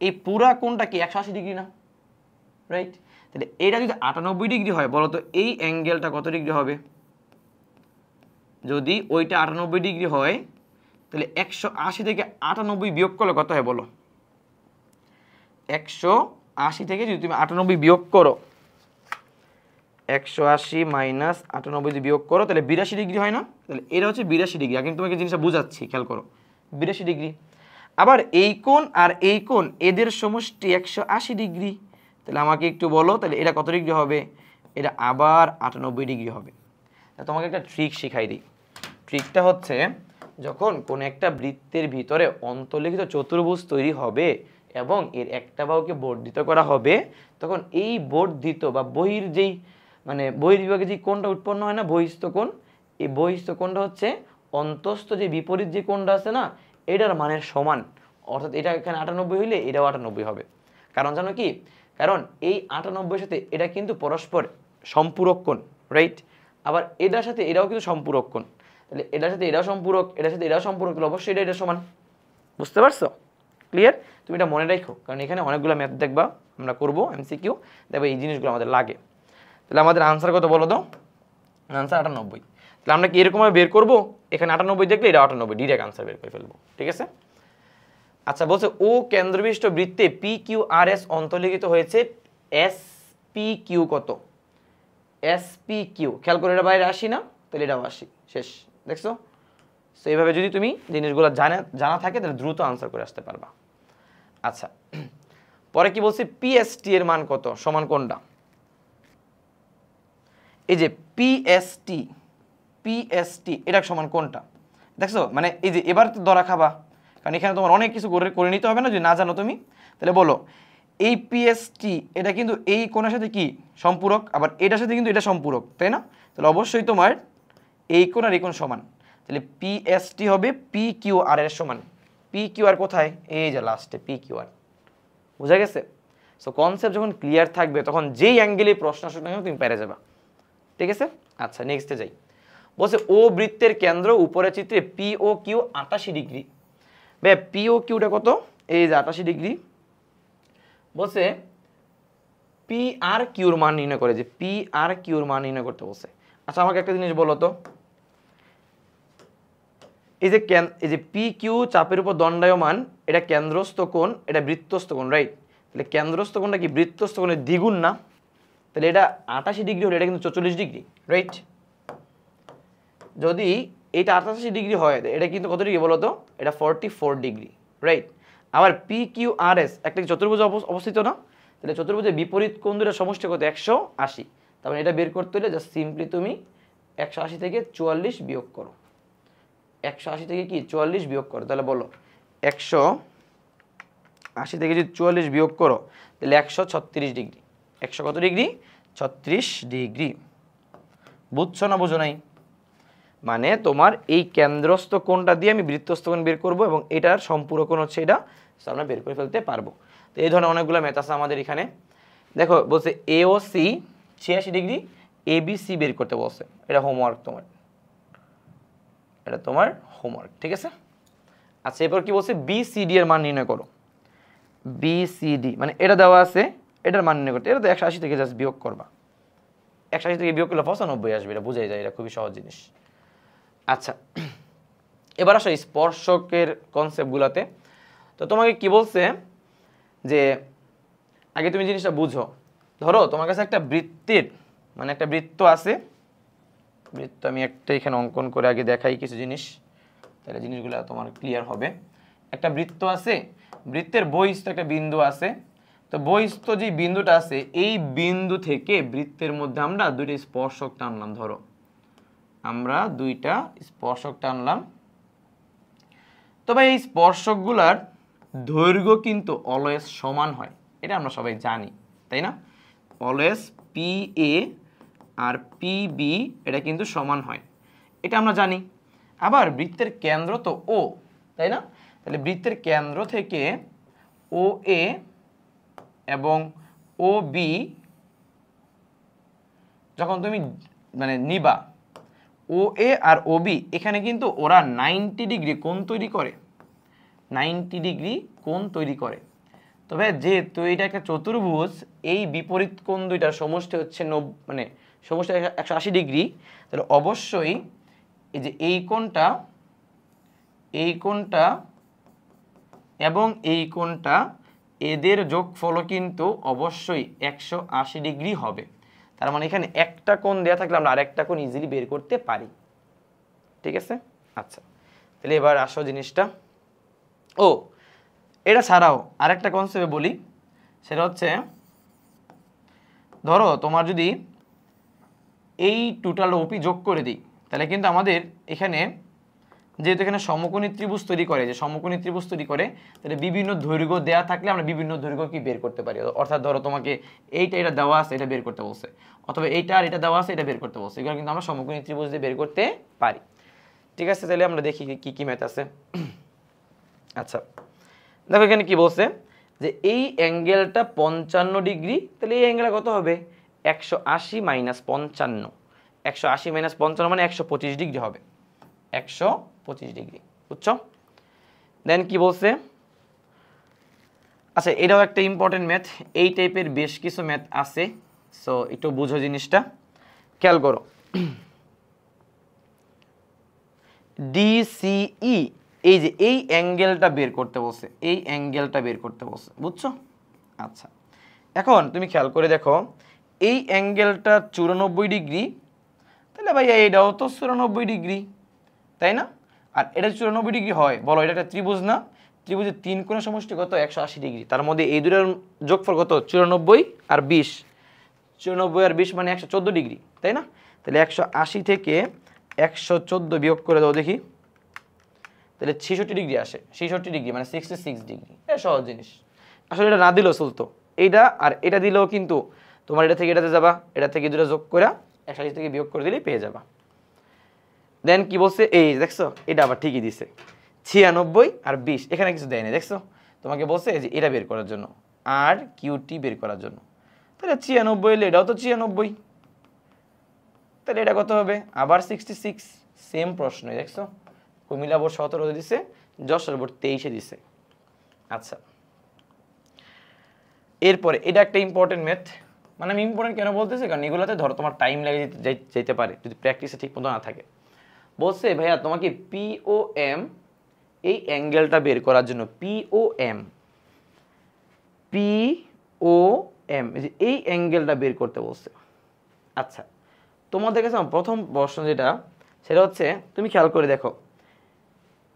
Speaker 1: এই পুরা কোণটা কি 180 ডিগ্রি না? রাইট? তাহলে এটা যদি 98 ডিগ্রি হয় বলো তো এই অ্যাঙ্গেলটা কত ডিগ্রি হবে? যদি ওইটা 98 ডিগ্রি হয় তাহলে 180 থেকে 98 বিয়োগ করলে কত হয় বলো? 180 থেকে যদি তুমি 98 বিয়োগ করো, 180 মাইনাস 98 যদি বিয়োগ করো তাহলে 82 ডিগ্রি হয় না? তাহলে এটা হচ্ছে 82 ডিগ্রি। আগে তোমাকে জিনিসটা বুঝাচ্ছি, খেয়াল করো, 82 ডিগ্রি। আবার এই কোণ আর এই কোণ এদের সমষ্টি 180 ডিগ্রি, তাহলে আমাকে একটু বলো তাহলে এটা কত ডিগ্রি হবে? এটা আবার 98 ডিগ্রি হবে। তোমাকে একটা ট্রিক শিখাই দিই। ট্রিকটা হচ্ছে, যখন কোন একটা বৃত্তের ভিতরে অন্তর্লিখিত চতুর্ভুজ তৈরি হবে এবং এর একটা বাহুকে বর্ধিত করা হবে, তখন এই বর্ধিত বা বহির যেই মানে বহির্বিভাগে যে কোণটা উৎপন্ন হয় না, বহিস্থ কোণ, এই বহিস্থ কোণটা হচ্ছে অন্তস্থ যে বিপরীত যে কোণটা আছে না, এটার মানের সমান। অর্থাৎ এটা এখানে 98 হইলে এটাও 98 হবে। কারণ জানো কি? কারণ এই 98 সাথে এটা কিন্তু পরস্পর সম্পূরক কোণ, রাইট? আবার এটার সাথে এটাও কিন্তু সম্পূরক কোণ, তাহলে এটার সাথে এটাও সম্পূরক, এটার সাথে এটাও সম্পূরক, তাহলে অবশ্যই এটা এটা সমান। বুঝতে পারছো? ক্লিয়ার? তুমি এটা মনে রাখো, কারণ এখানে অনেকগুলো ম্যাথ দেখবা আমরা করবো এমসিকিউ, দেখবে এই জিনিসগুলো আমাদের লাগে। তাহলে আমাদের আনসার কত বলো তো? আনসার 98। তাহলে আমরা কি এরকমভাবে বের করবো, এখানে 98 দেখলে এটা 98, ডিরেক্ট আনসার বের করে ফেলবো, ঠিক আছে। আচ্ছা, বলছে ও কেন্দ্রবিষ্ট বৃত্তে পি কিউ আর এস অন্তর্লিখিত হয়েছে, এস পি কিউ কত? এস পি কিউ, খেয়াল করে এটা বাইরে আসি না, তাহলে এটাও আসি, শেষ। দেখছো? সো এইভাবে যদি তুমি জিনিসগুলো জানা থাকে তাহলে দ্রুত আনসার করে আসতে পারবা। আচ্ছা, পরে কি বলছে, পিএসটি এর মান কত সমান কোনটা? এই যে পিএসটি, পিএসটি এটা সমান কোনটা? দেখছো, মানে এই যে এবার তো ধরা খাবা, কারণ এখানে তোমার অনেক কিছু করে নিতে হবে না যদি না জানো তুমি। তাহলে বলো, এই পিএসটি এটা কিন্তু এই কোণের সাথে কি সম্পূরক, আবার এটার সাথে কিন্তু এটা সম্পূরক, তাই না? তাহলে অবশ্যই তোমার এই কোণ আর এই কোণ সমান, তাহলে পিএসটি হবে পি কিউ আর এর সমান। পি কিউ আর কোথায়? এই যে লাস্টে পি কিউ আর। বুঝা গেছে? সো কনসেপ্ট যখন ক্লিয়ার থাকবে তখন যেই অ্যাঙ্গেলে প্রশ্ন আসুক না তুমি পেরে যাবা, ঠিক আছে। আচ্ছা, নেক্সটে যাই। বলছে ও বৃত্তের কেন্দ্র উপরের চিত্রে পি ও কিউ 88 ডিগ্রি। ভাই পি ও কিউটা কত? এই যে 88 ডিগ্রি। বলছে পি আর কিউর মান নির্ণয় করে, যে পি আর কিউর মান নির্ণয় করতে বলছে। আচ্ছা, আমাকে একটা জিনিস বলো তো, এই যে পি কিউ চাপের উপর দণ্ডায়মান, এটা কেন্দ্রস্থ কোণ, এটা বৃত্তস্থ কোণ, রাইট? তাহলে কেন্দ্রস্থ কোণটা কি বৃত্তস্থ কোণের দ্বিগুণ না? তাহলে এটা 88 ডিগ্রি হলে এটা কিন্তু 44 ডিগ্রি, রাইট? যদি এটা 88 ডিগ্রি হয় এটা কিন্তু কত ডিগ্রি বলো তো? এটা 44 ডিগ্রি, রাইট? আবার পি কিউ আর এস একটা চতুর্ভুজ অবস্থিত না? তাহলে চতুর্ভুজের বিপরীত কোণ দুটোর সমষ্টি কত? 180। তার মানে এটা বের করতে হলে জাস্ট সিম্পলি তুমি 180 থেকে 44 বিয়োগ করো। 180 থেকে কি 44 বিয়োগ করো, তাহলে বলো 180 থেকে যদি 44 বিয়োগ করো তাহলে 136 ডিগ্রি। 100 কত ডিগ্রি? 36 ডিগ্রি। বুঝছো না বুঝো নাই? মানে তোমার এই কেন্দ্রস্থ কোণটা দিয়ে আমি বৃত্তস্থ কোণ বের করব এবং এটার সম্পূরক কোণ হচ্ছে এটা, আমরা বের করে ফেলতে পারবো। তো এই ধরনের অনেকগুলো ম্যাথ আছে আমাদের এখানে। দেখো বলছে এ ও C 86 degree, A B C বের করতে বলছে। এটা হোমওয়ার্ক তোমার, এটা তোমার হোমওয়ার্ক, ঠিক আছে? আচ্ছা এরপর কি বলছে? বি সি ডি এর মান নির্ণয় করো। বি সি ডি মানে এটা দেওয়া আছে, এটার মান নির্ণয় করতে, এটা তো 180 থেকে জাস্ট বিয়োগ করবা। 180 থেকে বিয়োগ করলে 95 আসবে, এটা বুঝাই যায়, এটা খুবই সহজ জিনিস। আচ্ছা এবার আসো স্পর্শকের কনসেপ্টগুলোতে। তো তোমাকে কি বলছে যে আগে তুমি জিনিসটা বুঝো। ধরো তোমার কাছে একটা বৃত্তের মানে একটা বৃত্ত আছে, বৃত্ত আমি একটা এখানে অঙ্কন করে আগে দেখাই কিছু জিনিস, তাহলে জিনিসগুলো তোমার ক্লিয়ার হবে। একটা বৃত্ত আছে, বৃত্তের বহিস্থ একটা বিন্দু আছে। তো বহিস্থ যে বিন্দুটা আছে এই বিন্দু থেকে বৃত্তের মধ্যে আমরা দুইটা স্পর্শক টানলাম। ধরো আমরা দুইটা স্পর্শক টানলাম। তবে এই স্পর্শকগুলার দৈর্ঘ্য কিন্তু অলওয়েজ সমান হয়, এটা আমরা সবাই জানি, তাই না? Always P A R P B এটা কিন্তু সমান হয়, এটা আমরা জানি। আবার বৃত্তের কেন্দ্র তো ও, তাই না? তাহলে বৃত্তের কেন্দ্র থেকে ও এ এবং ও বি যখন তুমি মানে নিবা, ও এ আর ও বি এখানে কিন্তু ওরা 90 ডিগ্রি কোণ তৈরি করে, 90 ডিগ্রি কোণ তৈরি করে। তবে যেহেতু এটা একটা চতুর্ভুজ, এই বিপরীত কোণ দুইটার সমষ্টি হচ্ছে মানে সমষ্টি 180 ডিগ্রি, তাহলে অবশ্যই এই যে এই কোণটা এবং এই কোণটা এদের যোগফল কিন্তু অবশ্যই 180 ডিগ্রি হবে। তার মানে এখানে একটা কোণ দেওয়া থাকলে আমরা আরেকটা কোণ ইজিলি বের করতে পারি, ঠিক আছে? আচ্ছা তাহলে এবার আসো জিনিসটা, ও এটা ছাড়াও আরেকটা কনসেপ্টে বলি, সেটা হচ্ছে ধরো তোমার যদি এই টোটাল ওপি যোগ করে দিই তাহলে কিন্তু আমাদের এখানে যেহেতু এখানে সমকোণী ত্রিভুজ তৈরি করে, যে সমকোণী ত্রিভুজ তৈরি করে, তাহলে বিভিন্ন দৈর্ঘ্য দেওয়া থাকলে আমরা বিভিন্ন দৈর্ঘ্য কি বের করতে পারি। অর্থাৎ ধরো তোমাকে এইটা এটা দেওয়া আছে, এটা বের করতে বলছে, অথবা এইটা আর এটা দেওয়া আছে, এটা বের করতে বলছে, এগুলো কিন্তু আমরা সমকোণী ত্রিভুজ দিয়ে বের করতে পারি, ঠিক আছে? তাহলে আমরা দেখি কি কি ম্যাথ আছে। আচ্ছা দেখো এখানে কি বলছে যে এই অ্যাঙ্গেলটা 55 ডিগ্রি, তাহলে এই অ্যাঙ্গেলটা কত হবে? 180 মাইনাস 55, 180 মাইনাস 55 মানে 125 ডিগ্রি হবে, 125 ডিগ্রি, বুঝছো? দেন কি বলছে, আচ্ছা এটাও একটা ইম্পর্টেন্ট ম্যাথ, এই টাইপের বেশ কিছু ম্যাথ আছে, সো একটু বুঝো জিনিসটা, খেয়াল করো। ডিসিই এই যে এই অ্যাঙ্গেলটা বের করতে বলছে, এই অ্যাঙ্গেলটা বের করতে বলছে, বুঝছো? আচ্ছা এখন তুমি খেয়াল করে দেখো এই অ্যাঙ্গেলটা 94 ডিগ্রি, তাহলে ভাই এইটাও তো 94 ডিগ্রি, তাই না? আর এটা 94 ডিগ্রি হয়, বলো এটা একটা ত্রিভুজ না? ত্রিভুজের তিন কোণের সমষ্টি কত? 180 ডিগ্রি। তার মধ্যে এই দুটোর যোগফল কত? 94 আর 20, 94 আর 20 মানে 114 ডিগ্রি, তাই না? তাহলে 180 থেকে 114 বিয়োগ করে দাও দেখি, তাহলে 66 ডিগ্রি আসে, 66 ডিগ্রি মানে 66 ডিগ্রি। এটা সহজ জিনিস, আসলে এটা না দিলেও চলতো, এইটা আর এটা দিলেও কিন্তু তোমার এটা থেকে এটাতে যাবা, এটা থেকে দুটো যোগ করে 180 থেকে বিয়োগ করে দিলেই পেয়ে যাবা। দেন কি বলছে, এই দেখছো এটা আবার ঠিকই দিছে, 96 আর 20, এখানে কিছু দেয়নি, দেখছো? তোমাকে বলছে যে এটা বের করার জন্য আর কিউটি বের করার জন্য, তাহলে 96 এলে এটাও তো 96, তাহলে এটা কত হবে? আবার 66, সেম প্রশ্নই, দেখছো? কুমিল্লা বোর্ড 17 দিছে, যশোর বোর্ড 23 দিছে। আচ্ছা এরপরে এটা একটা ইম্পর্টেন্ট ম্যাথ, মানে আমি ইম্পর্টেন্ট কেন বলতেছি কারণ এগুলোতে ধরো তোমার টাইম লেগে যেতে পারে যদি প্র্যাকটিসে ঠিক মতো না থাকে। বলছে ভাইয়া তোমাকে পিওএম এই অ্যাঙ্গেলটা বের করার জন্য, পিওএম পি ও এম, এই অ্যাঙ্গেলটা বের করতে বলছে। আচ্ছা, তোমাদের কাছে আমার প্রথম প্রশ্ন যেটা, সেটা হচ্ছে তুমি খেয়াল করে দেখো,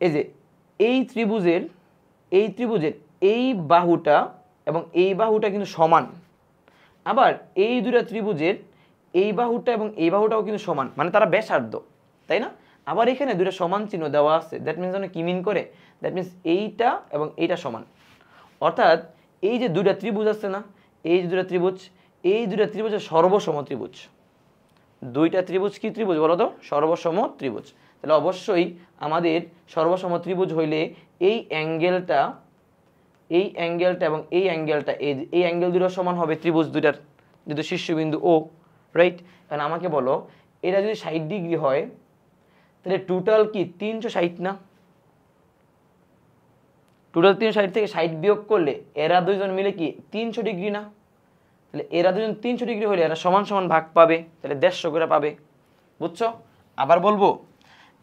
Speaker 1: এই যে এই ত্রিভুজের এই বাহুটা এবং এই বাহুটা কিন্তু সমান, আবার এই দুটা ত্রিভুজের এই বাহুটা এবং এই বাহুটাও কিন্তু সমান, মানে তারা ব্যাসার্ধ, তাই না? আবার এখানে দুটো সমান চিহ্ন দেওয়া আছে, দ্যাট মিনস কি মিন করে, দ্যাট মিনস এইটা এবং এইটা সমান। অর্থাৎ এই যে দুটা ত্রিভুজ আছে না, এই যে দুটা ত্রিভুজ, এই দুটা ত্রিভুজের সর্বসম ত্রিভুজ। দুইটা ত্রিভুজ কি ত্রিভুজ বলো তো? সর্বসম ত্রিভুজ। তাহলে অবশ্যই আমাদের সর্বসম ত্রিভুজ হইলে এই অ্যাঙ্গেলটা এবং এই অ্যাঙ্গেলটা, এই অ্যাঙ্গেল দুটো সমান হবে ত্রিভুজ দুটার যেহেতু শীর্ষবিন্দু ও, রাইট? কারণ আমাকে বলো এটা যদি 60 ডিগ্রি হয় তাহলে টোটাল কি 360 না? টোটাল 360 থেকে 60 বিয়োগ করলে এরা দুইজন মিলে কি 300 ডিগ্রি না? তাহলে এরা দুজন 300 ডিগ্রি হলে এরা সমান সমান ভাগ পাবে, তাহলে 150 করে পাবে। বুঝছো? আবার বলবো,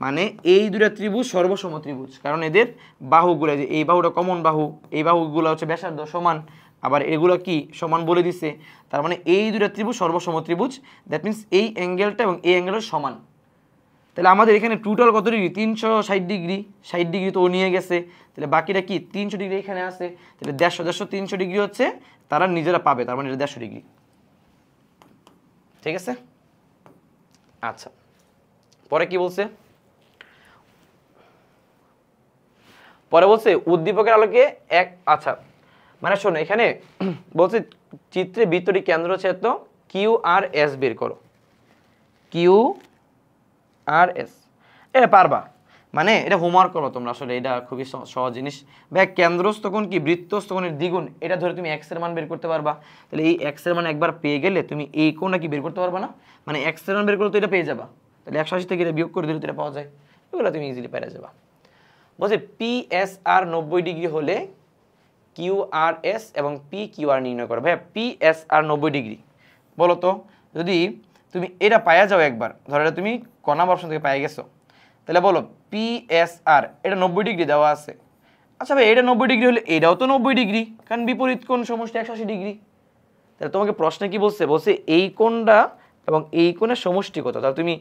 Speaker 1: মানে এই দুটা ত্রিভুজ সর্বসম ত্রিভুজ, কারণ এদের বাহুগুলো, যে এই বাহুটা কমন বাহু, এই বাহুগুলো হচ্ছে ব্যাসার্ধ সমান, আবার এগুলো কি সমান বলে দিছে, তার মানে এই দুটা ত্রিভুজ সর্বসম ত্রিভুজ, দ্যাট মিনস এই অ্যাঙ্গেলটা এবং এই অ্যাঙ্গেলটা সমান। তাহলে আমাদের এখানে টোটাল কত ডিগ্রি? 360 ডিগ্রি। 60 ডিগ্রি তো ও নিয়ে গেছে, তাহলে বাকিটা কি 300 ডিগ্রি এখানে আছে, তাহলে 150 300 ডিগ্রি হচ্ছে তারা নিজেরা পাবে, তার মানে এটা 150 ডিগ্রি। ঠিক আছে? আচ্ছা, পরে কি বলছে? পরে বলছে উদ্দীপকের আলোকে এক, আচ্ছা মানে শোনো, এখানে বলছে চিত্রে বৃত্তটি কেন্দ্রচ্ছেদ কিউ আর এস বের করো। কিউ আর এস, এটা পারবা, মানে এটা হোমওয়ার্ক করো তোমরা, আসলে এটা খুবই সহজ জিনিস। ভাই কেন্দ্রস্থ কোণ কি বৃত্তস্থ কোণের দ্বিগুণ, এটা ধরে তুমি এক্স এর মান বের করতে পারবা। তাহলে এই এক্স এর মান একবার পেয়ে গেলে তুমি এই কোণটা কি বের করতে পারবা না? মানে এক্স এর মান বের করলে তো এটা পেয়ে যাবা, তাহলে 180 থেকে এটা বিয়োগ করে দিলে এটা পাওয়া যায়, এগুলো তুমি ইজিলি পেরে যাবা। বলছে পি এস আর 90 ডিগ্রি হলে কিউ আর এস এবং পি কিউ আর নির্ণয় করো। ভাইয়া পি এস আর 90 ডিগ্রি বলো তো, যদি তুমি এটা পায়া যাও একবার, ধরো এটা তুমি ক নাম্বার অপশন থেকে পাই গেছো, তাহলে বলো পি এস আর, এটা 90 ডিগ্রি দেওয়া আছে। আচ্ছা ভাই এটা 90 ডিগ্রি হলে এটাও তো 90 ডিগ্রি, কারণ বিপরীত কোণ সমষ্টি 180 ডিগ্রি। তাহলে তোমাকে প্রশ্নে কি বলছে? বলছে এই কোণটা এবং এই কোণের সমষ্টি কত, তাহলে তুমি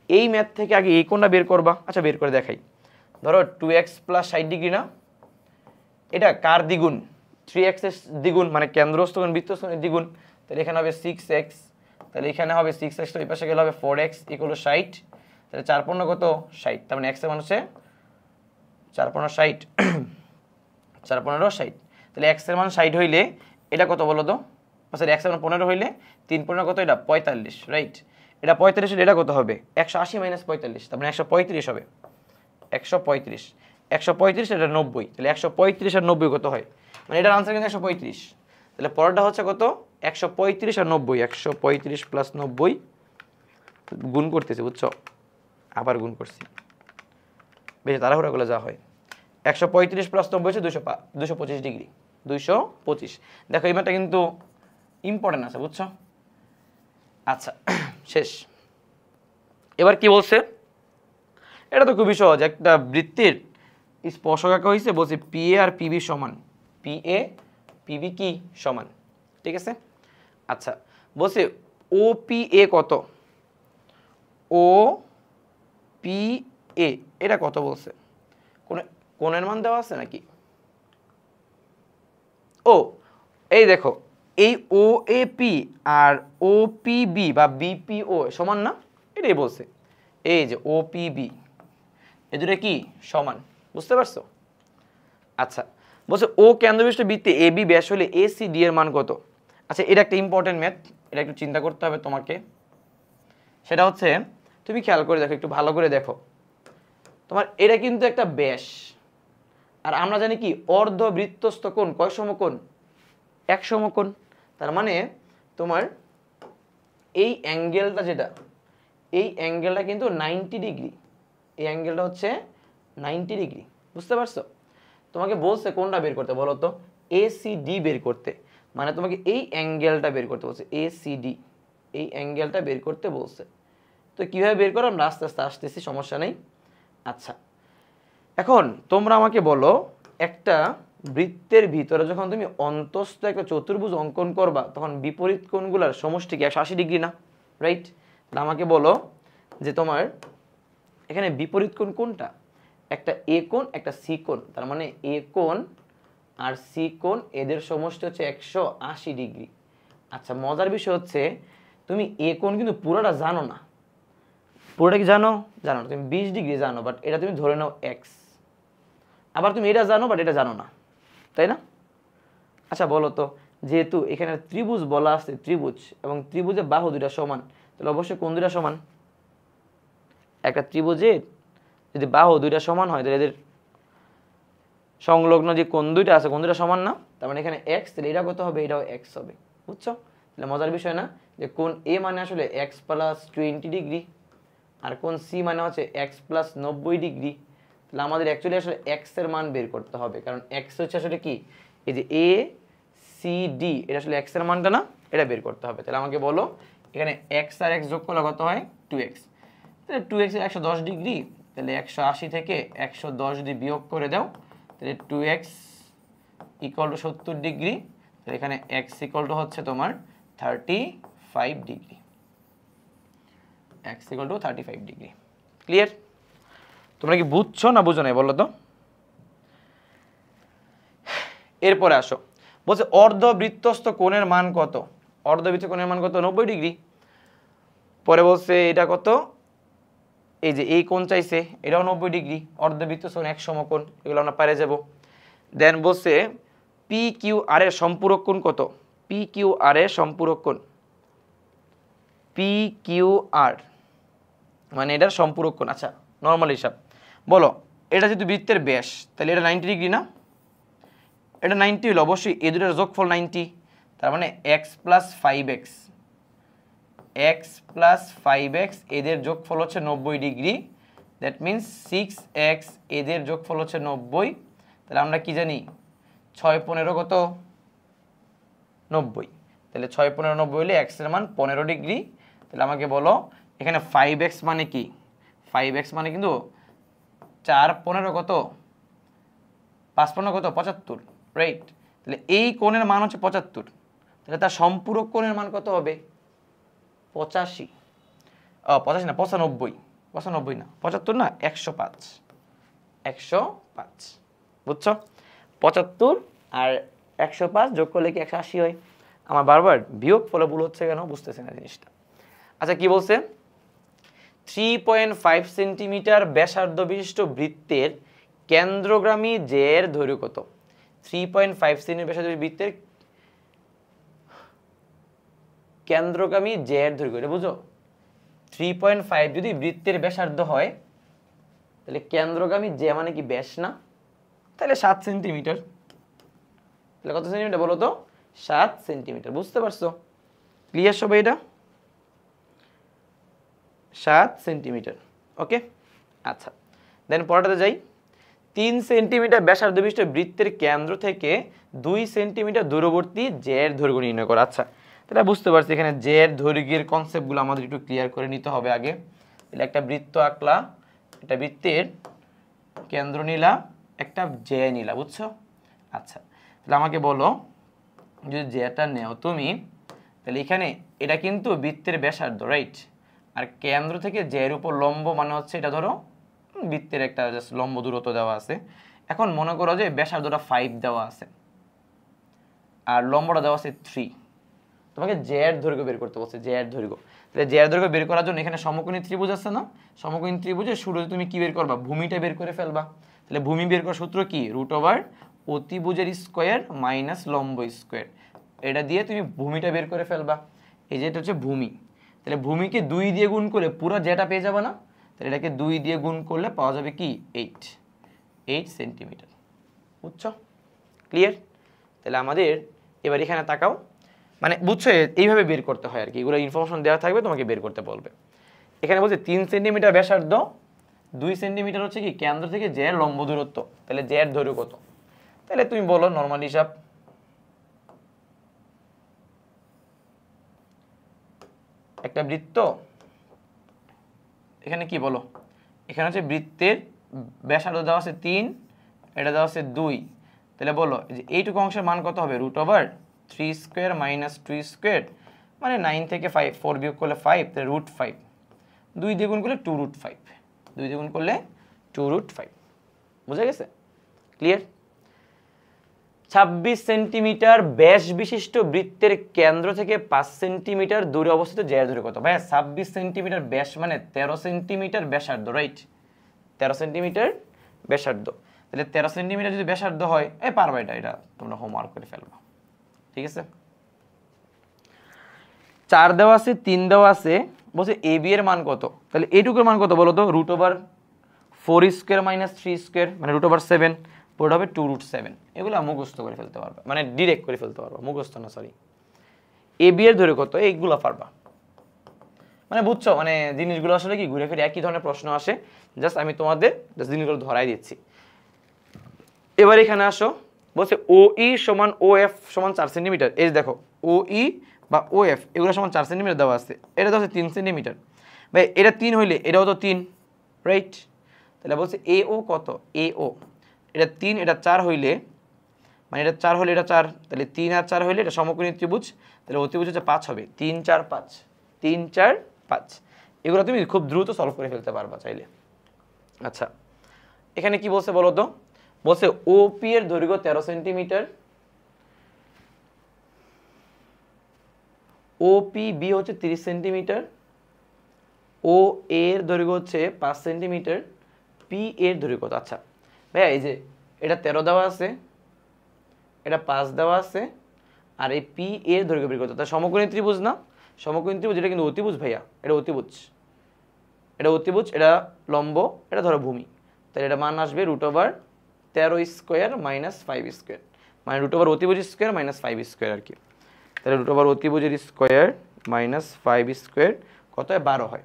Speaker 1: এই ম্যাথ থেকে আগে এই কোণটা বের করবা। আচ্ছা বের করে দেখাই, ধরো 2x + 60 ডিগ্রি না, এটা কার দ্বিগুণ? 3x এর দ্বিগুণ, মানে কেন্দ্রস্থ কোণ বৃত্তস্থ কোণের দ্বিগুণ, তাহলে এখানে হবে 6x, তাহলে এখানে হবে 6x, তো এই পাশে গেলে হবে 4x = 60, তাহলে 4 পূর্ণ কত 60, তার মানে x এর মান হচ্ছে 4 পূর্ণ 60, 4 15 60, তাহলে x এর মান 60 হইলে এটা কত বলো তো? সরি, x এর মান 15 হইলে 3 পূর্ণ কত, এটা 45, রাইট? এটা 45 হলে এটা কত হবে? 180 - 45, তার মানে 135 হবে। 135, 135 এটা 90, তাহলে 135 আর 90 কত হয়? মানে এটার আনসার কিন্তু 135। তাহলে পরেরটা হচ্ছে কত? 135 আর 90, 135 + 90 গুণ করতেছি, বুঝছো? আবার গুণ করছি, বেশি তাড়াহুড়া করলে যা হয়। 135 + 90 হচ্ছে 225 ডিগ্রি, 225। দেখো এই ম্যাথটা কিন্তু ইম্পর্টেন্ট আছে, বুঝছো? আচ্ছা শেষ। এবার কি বলছে? এটা তো খুবই সহজ, একটা বৃত্তের স্পর্শক আঁকা হয়েছে, বলছে পি এ আর পিবি সমান, পি এ পিবি কি সমান, ঠিক আছে? আচ্ছা বলছে ও পি এ কত, ও পি এ এটা কত বলছে? কোণের মান দেওয়া আছে নাকি? ও এই দেখো, এই ও এ পি আর ও পি বি বা বিপিও সমান না, এটাই বলছে। এই যে ও পি বি এ দুটো কি সমান, বুঝতে পারছো? আচ্ছা বলছে ও কেন্দ্রবিষ্ট বৃত্তে এ বি ব্যাস হলে এ সি ডি এর মান কত? আচ্ছা এটা একটা ইম্পর্টেন্ট ম্যাথ, এটা একটু চিন্তা করতে হবে তোমাকে। সেটা হচ্ছে তুমি খেয়াল করে দেখো, একটু ভালো করে দেখো, তোমার এটা কিন্তু একটা ব্যাস, আর আমরা জানি কি অর্ধবৃত্তস্থ কোণ কয় সমকোণ? 1 সমকোণ। তার মানে তোমার এই অ্যাঙ্গেলটা যেটা, এই অ্যাঙ্গেলটা কিন্তু 90 ডিগ্রি, এই অ্যাঙ্গেলটা হচ্ছে 90 ডিগ্রি, বুঝতে পারছো? তোমাকে বলছে কোনটা বের করতে বলো তো? এসিডি বের করতে, মানে তোমাকে এই অ্যাঙ্গেলটা বের করতে বলছে, এসিডি, এই অ্যাঙ্গেলটা বের করতে বলছে। তো কীভাবে বের করো আমরা আস্তে আস্তে আসতেছি, সমস্যা নেই। আচ্ছা এখন তোমরা আমাকে বলো, একটা বৃত্তের ভিতরে যখন তুমি অন্তস্থ একটা চতুর্ভুজ অঙ্কন করবা তখন বিপরীত কোণগুলোর সমষ্টি কি 180 ডিগ্রি না, রাইট? তাহলে আমাকে বলো যে তোমার এখানে বিপরীত কোণ কোনটা? একটা এ কোণ একটা সি কোণ, তার মানে এ কোণ আর সি কোণ এদের সমষ্টি হচ্ছে 180 ডিগ্রি। আচ্ছা, মজার বিষয় হচ্ছে তুমি এ কোণ কিন্তু পুরোটা জানো না। পুরোটা কি জানো? জানো না। তুমি 20 ডিগ্রি জানো, বাট এটা তুমি ধরে নাও এক্স। আবার তুমি এটা জানো বাট এটা জানো না, তাই না? আচ্ছা বলো তো, যেহেতু এখানে ত্রিভুজ বলা আছে ত্রিভুজ এবং ত্রিভুজের বাহু দুইটা সমান, তাহলে অবশ্যই কোণ দুইটা সমান। একটা ত্রিভুজের যদি বাহু দুইটা সমান হয় তাহলে এদের সংলগ্ন যে কোণ দুইটা আছে কোণ দুইটা সমান না, তার মানে এখানে এক্স, তাহলে এটা কত হবে? এটাও এক্স হবে। বুঝছো? তাহলে মজার বিষয় না যে কোণ এ মানে আসলে এক্স প্লাস 20 ডিগ্রি আর কোণ সি মানে হচ্ছে এক্স প্লাস 90 ডিগ্রি। তাহলে আমাদের অ্যাকচুয়ালি আসলে এক্স এর মান বের করতে হবে, কারণ এক্স হচ্ছে আসলে কি, এই যে এ সি ডি, এটা আসলে এক্স এর মানটা না, এটা বের করতে হবে। তাহলে আমাকে বলো এখানে এক্স আর এক্স যোগ করলে কত হয়? 2x। তাহলে 2x এর 110 ডিগ্রি, তাহলে 180 থেকে 110 যদি বিয়োগ করে দাও তাহলে 2x ইকুয়াল টু 70 ডিগ্রি। তাহলে এখানে x ইকুয়াল টু হচ্ছে তোমার 35 degree. x equal to 35 degree. Clear? তোমরা কি বুঝছো না বুঝো নাই বলো তো? এরপরে আসো, বলছে অর্ধবৃত্তস্থ কোণের মান কত? অর্ধবৃত্ত কোণের মান কত? 90 ডিগ্রি। পরে বলছে এটা কত? এই যে এই কোণ চাইছে, এটাও 90 ডিগ্রি। অর্ধবৃত্তস্থ কোণ এক সমকোণ, এগুলো আমরা পারে যাব। দেন বলছে পি কিউ আর এর সম্পূরক কোণ কত? পি কিউ আর এর সম্পূরক কোণ, পি কিউ আর মানে এটার সম্পূরক কোণ। আচ্ছা নর্মাল হিসাব বলো, এটা যেহেতু বৃত্তের ব্যাস তাহলে এটা 90 ডিগ্রি না? এটা 90 হলো, অবশ্যই এই দুটোর যোগফল 90, তার মানে x plus 5x, x plus 5x এদের যোগফল হচ্ছে 90 ডিগ্রি। দ্যাট মিনস 6x এদের যোগফল হচ্ছে 90। তাহলে আমরা কি জানি 6 15 কত? 90। তাহলে 6 15 90 হলে x এর মান 15 ডিগ্রি। তাহলে আমাকে বলো এখানে 5x মানে কি? 5x মানে কিন্তু 4 15 কত? 5 15 কত? 75, রাইট? তাহলে এই কোণের মান হচ্ছে 75, তাহলে তার সম্পূরক কোণের মান কত হবে? 85। 85 না 95, 95 না 75 না 105, 105। বুঝছো? 75 আর 105 যোগ করলে কি 180 হয়? আমার বারবার বিয়োগ ফলে ভুল হচ্ছে কেন বুঝতেছি না জিনিসটা। আচ্ছা কি বলছে? 3.5 সেন্টিমিটার ব্যাসার্ধ বিশিষ্ট বৃত্তের কেন্দ্রগামী জে এর দৈর্ঘ্য কত? 3.5 সেন্টিমিটার ব্যাসার্ধ বৃত্তের কেন্দ্রগামী জে এর দৈর্ঘ্য, এটা বুঝো? 3.5 যদি বৃত্তের ব্যাসার্ধ হয় তাহলে কেন্দ্রগামী জে মানে কি ব্যাস না? তাহলে 7 সেন্টিমিটার। তাহলে কত সেন্টিমিটার বলো তো? 7 সেন্টিমিটার। বুঝতে পারছো? ক্লিয়ার সবাই? এটা 7 সেন্টিমিটার। ওকে আচ্ছা, দেন পরেরটাতে যাই। 3 সেন্টিমিটার ব্যাসার্ধ বিশিষ্ট বৃত্তের কেন্দ্র থেকে 2 সেন্টিমিটার দূরবর্তী জে এর দৈর্ঘ্য নির্ণয় করো। আচ্ছা তাহলে বুঝতে পারছি এখানে জে এর দৈর্ঘ্যের কনসেপ্টগুলো আমাদের একটু ক্লিয়ার করে নিতে হবে আগে। তাহলে একটা বৃত্ত আঁকলা, একটা বৃত্তের কেন্দ্র নিলা, একটা জে নিলা, বুঝছো? আচ্ছা তাহলে আমাকে বলো যদি জেটা নেও তুমি, তাহলে এখানে এটা কিন্তু বৃত্তের ব্যাসার্ধ, রাইট? আর কেন্দ্র থেকে জে এর উপর লম্ব মানে হচ্ছে এটা ধরো বৃত্তের একটা জাস্ট লম্ব দূরত্ব দেওয়া আছে। এখন মনে করো যে ব্যাসার্ধটা 5 দেওয়া আছে আর লম্বটা দেওয়া আছে 3। তোমাকে জে এর দৈর্ঘ্য বের করতে বলছে, জে এর দৈর্ঘ্য। তাহলে জে এর দৈর্ঘ্য বের করার জন্য এখানে সমকোণী ত্রিভুজ আছে না? সমকোণী ত্রিভুজের শুরুতে তুমি কি বের করবা? ভূমিটা বের করে ফেলবা। তাহলে ভূমি বের করার সূত্র কি? √ অতিভুজের স্কয়ার মাইনাস লম্ব স্কয়ার। এটা দিয়ে তুমি ভূমিটা বের করে ফেলবা। এই যে এটা হচ্ছে ভূমি। তাহলে ভূমিকে 2 দিয়ে গুণ করে পুরো যেটা পেয়ে যাবে না? তাহলে এটাকে 2 দিয়ে গুণ করলে পাওয়া যাবে কি? 8 সেন্টিমিটার। বুঝছো? ক্লিয়ার? তাহলে আমাদের এবার এখানে তাকাও, মানে বুঝছো এইভাবে বের করতে হয় আর কি, এগুলো ইনফরমেশন দেওয়া থাকবে, তোমাকে বের করতে বলবে। এখানে বলছে 3 সেন্টিমিটার ব্যাসার্ধ, 2 সেন্টিমিটার হচ্ছে কি কেন্দ্র থেকে জে এর লম্ব দূরত্ব। তাহলে জে এর দৈর্ঘ্য কত? তাহলে তুমি বলো নরমাল হিসাব। একটা বৃত্ত, এখানে কি বলো? এখানে হচ্ছে বৃত্তের ব্যাসার্ধ দেওয়া আছে 3, এটা দেওয়া আছে 2, তাহলে বলো যে এইটুকু অংশের মান কত হবে √3 স্কোয়ার মাইনাস 2 স্কোয়ার, মানে 9 থেকে 5 4 বিয়োগ করলে 5, তাহলে √5, 2 দিয়ে গুণ করলে 2√5, 2 দিয়ে গুণ করলে 2√5। বুঝা গেছে? ক্লিয়ার? 26 সেন্টিমিটার ব্যাস বিশিষ্ট বৃত্তের কেন্দ্র থেকে 5 সেন্টিমিটার দূরে অবস্থিত জ্যায়ের দৈর্ঘ্য কত? ভাইয়া 26 সেন্টিমিটার ব্যাস মানে 13 সেন্টিমিটার ব্যাসার্ধ, রাইট? 13 সেন্টিমিটার ব্যাসার্ধ, তাহলে 13 সেন্টিমিটার যদি ব্যাসার্ধ হয়, পারবা, এটা তোমরা হোমওয়ার্ক করে ফেলবা, ঠিক আছে? 4 দেওয়া আছে, 3 দেওয়া আছে, বলছে এ বি এর মান কত? তাহলে এইটুকুর মান কত বলো তো? √4 স্কোয়ার মাইনাস 3 স্কোয়ার, মানে √7, পড়ে হবে 2√7। এগুলো মুখস্থ করে ফেলতে পারবা, মানে ডিরেক্ট করে ফেলতে পারবা, মুখস্থ না, সরি। এ বি এর ধরে কত? এইগুলো পারবা, মানে বুঝছো, মানে জিনিসগুলো আসলে কি ঘুরে ফিরে একই ধরনের প্রশ্ন আসে, জাস্ট আমি তোমাদের জাস্ট জিনিসগুলো ধরাই দিচ্ছি। এবার এখানে আসো, বলছে ও ই সমান ও এফ সমান 4 সেন্টিমিটার। এই দেখো ও ই বা ও এফ এগুলো সমান 4 সেন্টিমিটার দেওয়া আছে, এটা দেওয়া আছে 3 সেন্টিমিটার। ভাই এটা 3 হইলে এটাও তো 3, রাইট? তাহলে বলছে এ ও কত? এ ও এটা 3 এটা 4 হইলে, মানে এটা 4 হলে এটা 4, তাহলে 3 আর 4 হইলে এটা সমকোণী ত্রিভুজ, তাহলে অতিভুজ হচ্ছে 5 হবে, 3 4 5, 3 4 5। এগুলো তুমি খুব দ্রুত সলভ করে ফেলতে পারবা চাইলে। আচ্ছা, এখানে কি বলছে বলো তো? বলছে ওপি এর দৈর্ঘ্য 13 সেন্টিমিটার, ওপি বি হচ্ছে 30 সেন্টিমিটার, ও এর দৈর্ঘ্য হচ্ছে 5 সেন্টিমিটার, পি এর দৈর্ঘ্য কত? আচ্ছা ভাইয়া, এই যে এটা 13 দেওয়া আছে, এটা 5 দেওয়া আছে, আর এই পি এর দৈর্ঘ্য বের করতে, তার সমকোণী ত্রিভুজ না? সমকোণী ত্রিভুজ, এটা কিন্তু অতিভুজ ভাইয়া, এটা অতিভুজ, এটা অতিভুজ, এটা লম্ব, এটা ধরো ভূমি, তাহলে এটা মান আসবে √13 স্কোয়ার মাইনাস 5 স্কোয়ার, মানে √অতিভুজ স্কোয়ার মাইনাস 5 স্কোয়ার আর কি। তাহলে √অতিভুজের স্কোয়ার মাইনাস 5 স্কোয়ার কত হয়? 12 হয়।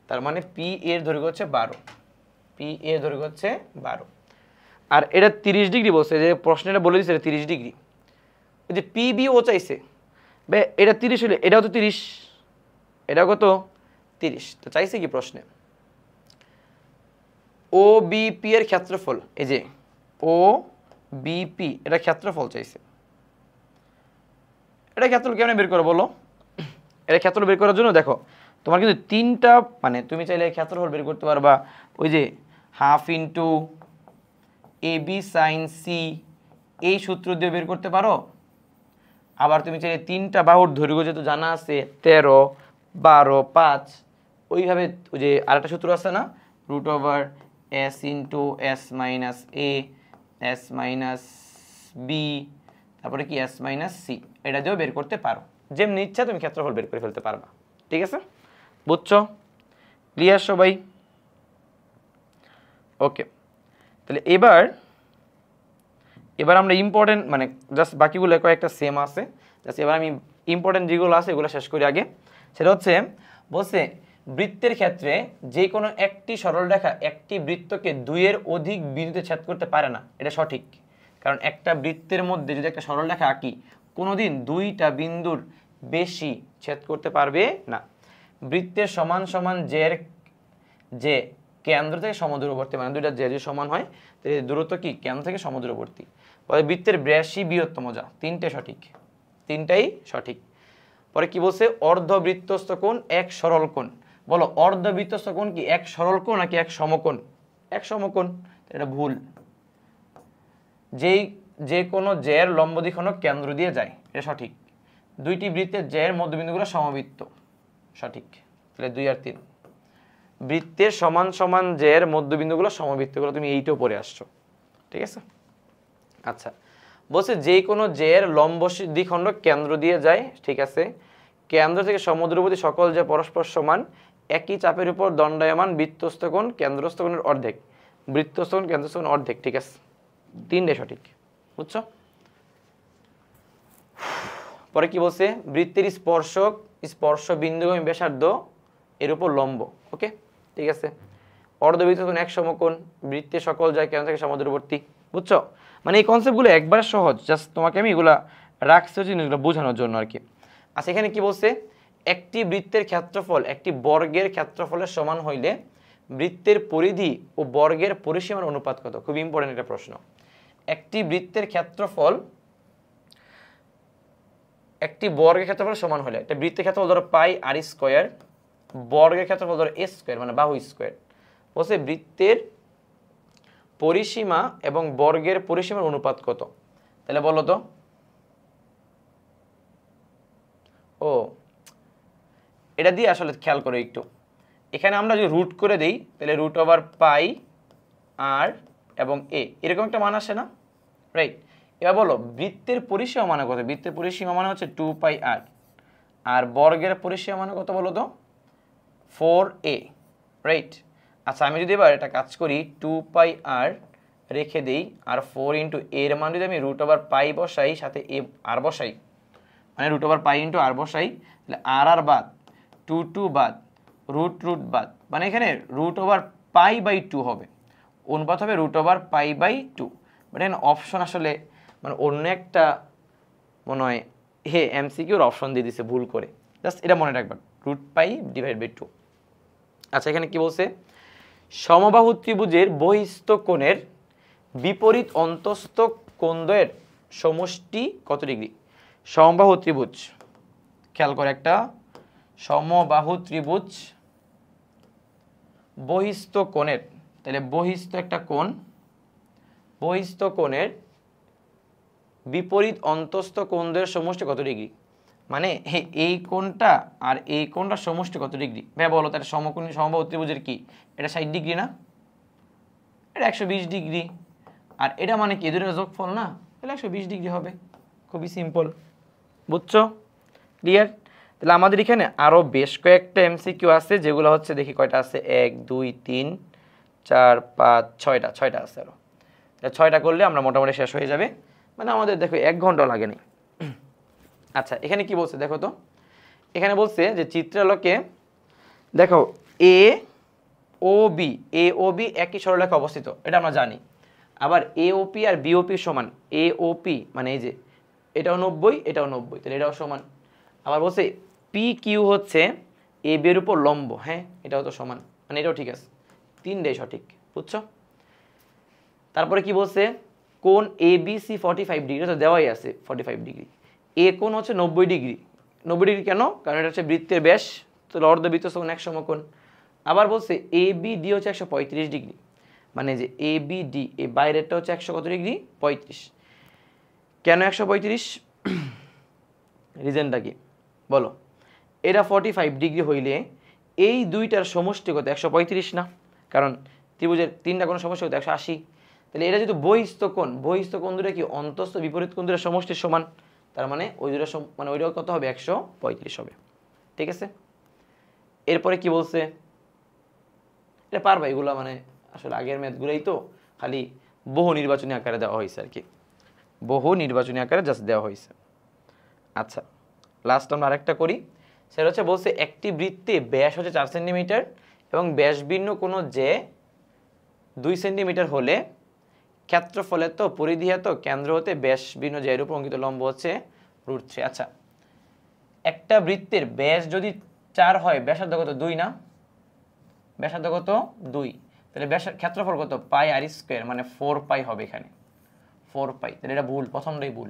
Speaker 1: তার মানে পি এর দৈর্ঘ্য হচ্ছে 12, পি এর দৈর্ঘ্য হচ্ছে 12। আর এটা 30 ডিগ্রি বলছে, যে প্রশ্নটা বলে দিচ্ছে এটা 30 ডিগ্রি। ওই যে পি বি ও চাইছে, এটা 30 হলে এটাও তো 30, এটাও কত? 30। তো চাইছে কি প্রশ্নে? ও বিপি এর ক্ষেত্রফল, এই যে ও বিপি এটা ক্ষেত্রফল চাইছে। এটা ক্ষেত্রফল কেমনে বের করো বলো? এটা ক্ষেত্রফল বের করার জন্য দেখো তোমার কিন্তু 3টা, মানে তুমি চাইলে ক্ষেত্রফল বের করতে পারবা ওই যে half into A B sign C, এই সূত্র দিয়ে বের করতে পারো। আবার তুমি চাইলে 3টা বাহুর দৈর্ঘ্য যেহেতু জানা আছে 13 12 5, ওইভাবে ওই যে আরেকটা সূত্র আছে না, √s into S minus A S minus B, তারপরে কি এস মাইনাস সি, এটা দিয়েও বের করতে পারো। যেমনি ইচ্ছা তুমি ক্ষেত্রফল বের করে ফেলতে পারবা, ঠিক আছে? বুঝছো? ক্লিয়ার সবাই? ওকে, তাহলে এবার আমরা ইম্পর্টেন্ট, মানে জাস্ট বাকিগুলো কয়েকটা সেম আছে, জাস্ট এবার আমি ইম্পর্টেন্ট যেগুলো আছে এগুলো শেষ করি আগে। সেটা হচ্ছে বলছে বৃত্তের ক্ষেত্রে যে কোনো একটি সরলরেখা একটি বৃত্তকে 2-এর অধিক বিন্দুতে ছেদ করতে পারে না, এটা সঠিক। কারণ একটা বৃত্তের মধ্যে যদি একটা সরলরেখা আঁকি, কোনোদিন 2টা বিন্দুর বেশি ছেদ করতে পারবে না। বৃত্তের সমান সমান যে কেন্দ্র থেকে সমদূরবর্তী, মানে 2টা যে সমান হয় তাহলে দূরত্ব কি কেন্দ্র থেকে সমদূরবর্তী। বৃত্তের ব্যাসই বৃহত্তম, যা 3টাই সঠিক, 3টাই সঠিক। পরে কি বলছে? অর্ধবৃত্তস্থ কোণ এক সরল কোণ। বলো অর্ধবৃত্তস্থ কোণ কি এক সরল কোণ নাকি এক সমকোণ? এক সমকোণ, এটা ভুল। যে কোনো জ্যার লম্ব দ্বিখণ্ডক কেন্দ্র দিয়ে যায়, এটা সঠিক। 2টি বৃত্তের জ্যার মধ্যবিন্দুগুলো সমবৃত্ত, সঠিক। তাহলে 2 আর 3। বৃত্তের সমান সমান জ্যার মধ্যবিন্দুগুলো সমবৃত্তগুলো তুমি এইটাও পড়ে আসছো, ঠিক আছে? আচ্ছা, বলছে যে কোনো জ্যার লম্ব দ্বিখণ্ডক কেন্দ্র দিয়ে যায়, ঠিক আছে। কেন্দ্র থেকে সমদূরবর্তী সকল জ্যা পরস্পর সমান, একই চাপের উপর দণ্ডায়মান, বৃত্তস্থ কোণ কেন্দ্রস্থ কোণের অর্ধেক, বৃত্তস্থ কোণ কেন্দ্রস্থ কোণ অর্ধেক, ঠিক আছে? 3টাই সঠিক, বুঝছো? পরে কি বলছে? বৃত্তের স্পর্শ বিন্দুগামী ব্যাসার্ধ এর উপর লম্ব, ওকে, ঠিক আছে। অর্ধবৃত্ত কোণ এক সমকোণ, বৃত্তের সকল জ্যা কেন্দ্র থেকে সমদূরবর্তী, বুঝছো? মানে এই কনসেপ্টগুলো একবারে সহজ, জাস্ট তোমাকে আমি এগুলা রাখছি জিনিসগুলো বোঝানোর জন্য আর কি। আচ্ছা, এখানে কি বলছে? একটি বৃত্তের ক্ষেত্রফল একটি বর্গের ক্ষেত্রফলের সমান হইলে বৃত্তের পরিধি ও বর্গের পরিসীমার অনুপাত কত? খুব ইম্পর্টেন্ট একটা প্রশ্ন। একটি বৃত্তের ক্ষেত্রফল একটি বর্গের ক্ষেত্রফল সমান হলে, একটা বৃত্তের ক্ষেত্রফল ধরো পাই আর স্কোয়ার, বর্গের ক্ষেত্রফল ধরো এ স্কোয়ার মানে বাহু স্কোয়ার, বলছে বৃত্তের পরিসীমা এবং বর্গের পরিসীমার অনুপাত কত? তাহলে বলো তো। ও এটা দিয়ে আসলে খেয়াল করো একটু, এখানে আমরা যদি রুট করে দেই তাহলে রুট ওভার পাই আর এবং এ এরকম একটা মান আসে না, রাইট? এবার বলো বৃত্তের পরিসীমা মানে কত? বৃত্তের পরিসীমা মানে হচ্ছে 2 পাই আর, আর বর্গের পরিসীমা মানে কত বলো তো? 4a, right? আচ্ছা আমি যদি এবার এটা কাজ করি 2 পাই আর রেখে দেই আর 4 ইন্টু এর মান যদি আমি রুট ওভার পাই বসাই সাথে এ আর বসাই, মানে রুট ওভার পাই ইন্টু আর বসাই, তাহলে আর আর বাদ, 2 বাদ, রুট রুট বাদ, মানে এখানে রুট ওভার পাই বাই 2 হবে, অনুপাত হবে root over pi by 2। But এখানে অপশন আসলে মানে অন্য একটা মনে হয় এমসিকিউর অপশন দিয়ে দিছে ভুল করে, জাস্ট এটা মনে রাখবেন, রুট পাই ডিভাইড বাই 2। আচ্ছা এখানে কি বলছে? সমবাহু ত্রিভুজের বহিস্থ কোণের বিপরীত অন্তস্থ কোণদ্বয়ের সমষ্টি কত ডিগ্রি? সমবাহু ত্রিভুজ, খেয়াল করে, একটা সমবাহু ত্রিভুজ বহিস্থ কোণের, তাহলে বহিস্থ একটা কোণ, বহিস্থ কোণের বিপরীত অন্তস্থ কোণদ্বয়ের সমষ্টি কত ডিগ্রি? মানে এই কোণটা আর এই কোণটার সমষ্টি কত ডিগ্রি? ভাই বলো তাহলে সমকোণী সমবাহু ত্রিভুজের কি এটা 60 ডিগ্রি না, এটা 120 ডিগ্রি, আর এটা মানে কি এদের যোগফল না, তাহলে 120 ডিগ্রি হবে। খুবই সিম্পল, বুঝছো? ক্লিয়ার? তাহলে আমাদের এখানে আরো বেশ কয়েকটা এমসিকিউ আছে, যেগুলো হচ্ছে দেখি কয়টা আছে, 1 2 3 4 5 6টা আছে আরো। তাহলে 6টা করলে আমরা মোটামুটি শেষ হয়ে যাবে, মানে আমাদের দেখো 1 ঘন্টা লাগেনি। আচ্ছা এখানে কি বলছে দেখো তো, এখানে বলছে যে চিত্রালোকে দেখো এ ও বি একই সরলরেখা অবস্থিত, এটা আমরা জানি। আবার এওপি আর বিওপি সমান, এওপি মানে এই যে এটাও 90 এটাও 90, তাহলে এটাও সমান। আবার বলছে পি কিউ হচ্ছে এ বি এর উপর লম্ব, হ্যাঁ এটাও তো সমান, মানে এটাও ঠিক আছে, 3টাই সঠিক, বুঝছো? তারপরে কি বলছে? কোণ এ বি সি 45 ডিগ্রি, তো দেওয়াই আছে 45 ডিগ্রি। এ কোণ হচ্ছে 90 ডিগ্রি, 90 ডিগ্রি কেন? কারণ এটা হচ্ছে বৃত্তের ব্যাস, তো অর্ধবৃত্ত সমান এক সমকোণ। আবার বলছে এ বি ডি হচ্ছে 135 ডিগ্রি, মানে যে এ বি ডি এই বাইরেরটা হচ্ছে 100 কত ডিগ্রি? 35। কেন 135? রিজনটা কি বলো? এটা 45 ডিগ্রি হইলে এই দুইটার সমষ্টি কত? 135 না, কারণ ত্রিভুজের 3টা কোণ সমষ্টি কত? 180। তাহলে এটা যদি বহিস্থ কোণ দুটো কি অন্তস্থ বিপরীত কোণ দুটোর সমষ্টির সমান, তার মানে ওই দুটো মানে ওইটাও কত হবে? 135 হবে, ঠিক আছে? এরপরে কি বলছে? এটা পারবা এগুলো, মানে আসলে আগের ম্যাথগুলোই তো খালি বহু নির্বাচনী আকারে দেওয়া হয়েছে আর কি, বহু নির্বাচনী আকারে জাস্ট দেওয়া হয়েছে। আচ্ছা লাস্ট আমরা আরেকটা করি, সেটা হচ্ছে বলছে একটি বৃত্তে ব্যাস হচ্ছে 4 সেন্টিমিটার এবং ব্যাস ভিন্ন কোনো যে 2 সেন্টিমিটার হলে ক্ষেত্রফলে তো পরিধি এত কেন্দ্র হতে ব্যাস ভিন্ন যে এর উপর অঙ্কিত লম্ব হচ্ছে √3। আচ্ছা একটা বৃত্তের ব্যাস যদি 4 হয়, ব্যাসার্ধ কত? 2 না, ব্যাসার্ধ কত? 2, তাহলে ব্যাসের ক্ষেত্রফল কত? পাই আর স্কোয়ার, মানে 4 পাই হবে এখানে, 4 পাই, তাহলে এটা ভুল, প্রথমটাই ভুল।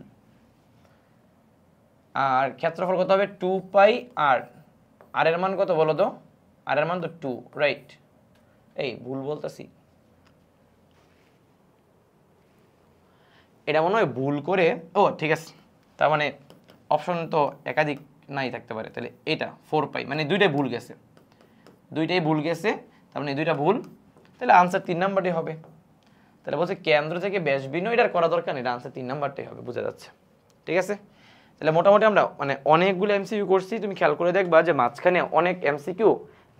Speaker 1: আর ক্ষেত্রফল কত হবে? 2 পাই আর, আর এর মান কত বলো তো? আর এর মান তো 2, রাইট? এই ভুল বলতেছি, এটা মনে হয় ভুল করে, ও ঠিক আছে, তার মানে অপশন তো একাধিক নাই থাকতে পারে, তাহলে এটা 4 পাই, মানে দুইটাই ভুল গেছে, দুইটাই ভুল গেছে, তার মানে দুইটা ভুল, তাহলে আনসার 3 নাম্বারটাই হবে। তাহলে বলছে কেন্দ্র থেকে ব্যাস ভিন্ন, এটার করা দরকার নেই, এটা আনসার 3 নাম্বারটাই হবে, বোঝা যাচ্ছে, ঠিক আছে? তাহলে মোটামুটি আমরা মানে অনেকগুলো এমসিকিউ করছি, তুমি খেয়াল করে দেখবা যে মাঝখানে অনেক এমসিকিউ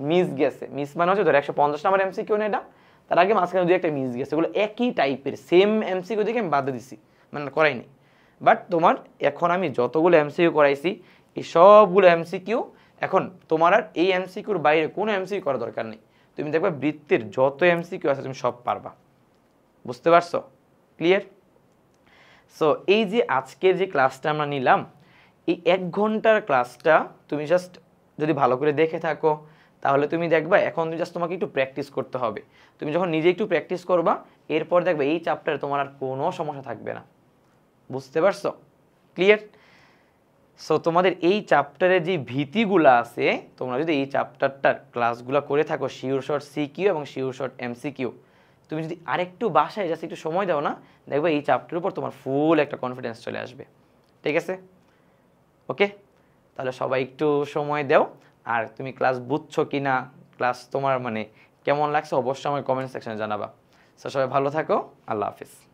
Speaker 1: মিস গেছে, মিস মানে হচ্ছে ধর 150 নাম্বার এমসিকিউ না এটা, তার আগে মাঝখানে দুই একটা মিস গেছে, এগুলো একই টাইপের সেম এমসিকিউ দেখে আমি বাদ দিছি, মানে করাইনি। বাট তোমার এখন আমি যতগুলো এমসিকিউ করাইছি এই সবগুলো এমসিকিউ এখন তোমার আর এই এমসিকিউর বাইরে কোনো এমসিকিউ করার দরকার নেই, তুমি দেখবা বৃত্তের যত এমসিকিউ আছে তুমি সব পারবা, বুঝতে পারছো? ক্লিয়ার? সো এই যে আজকের যে ক্লাসটা আমরা নিলাম, এই 1 ঘন্টার ক্লাসটা তুমি জাস্ট যদি ভালো করে দেখে থাকো, তাহলে তুমি দেখবা এখন জাস্ট তোমাকে একটু প্র্যাকটিস করতে হবে। তুমি যখন নিজে একটু প্র্যাকটিস করবা এরপর দেখবে এই চ্যাপ্টারে তোমার আর কোনো সমস্যা থাকবে না। বুঝতে পারছো? ক্লিয়ার? সো তোমাদের এই চ্যাপ্টারের যে ভীতিগুলো আছে, তোমরা যদি এই চ্যাপ্টারটার ক্লাসগুলো করে থাকো, শিওর শর্ট সিকিউ এবং শিওর শর্ট এমসিকিউ, তুমি যদি আরেকটু বাসায় জাস্ট একটু সময় দাও না, দেখবে এই চ্যাপ্টারের উপর তোমার ফুল একটা কনফিডেন্স চলে আসবে। ঠিক আছে? ওকে, তাহলে সবাই একটু সময় দাও। আর তুমি ক্লাস বুঝছো কি না, ক্লাস তোমার মানে কেমন লাগছে অবশ্যই আমার কমেন্ট সেকশনে জানাবা। সো সবাই ভালো থাকো, আল্লাহ হাফিজ।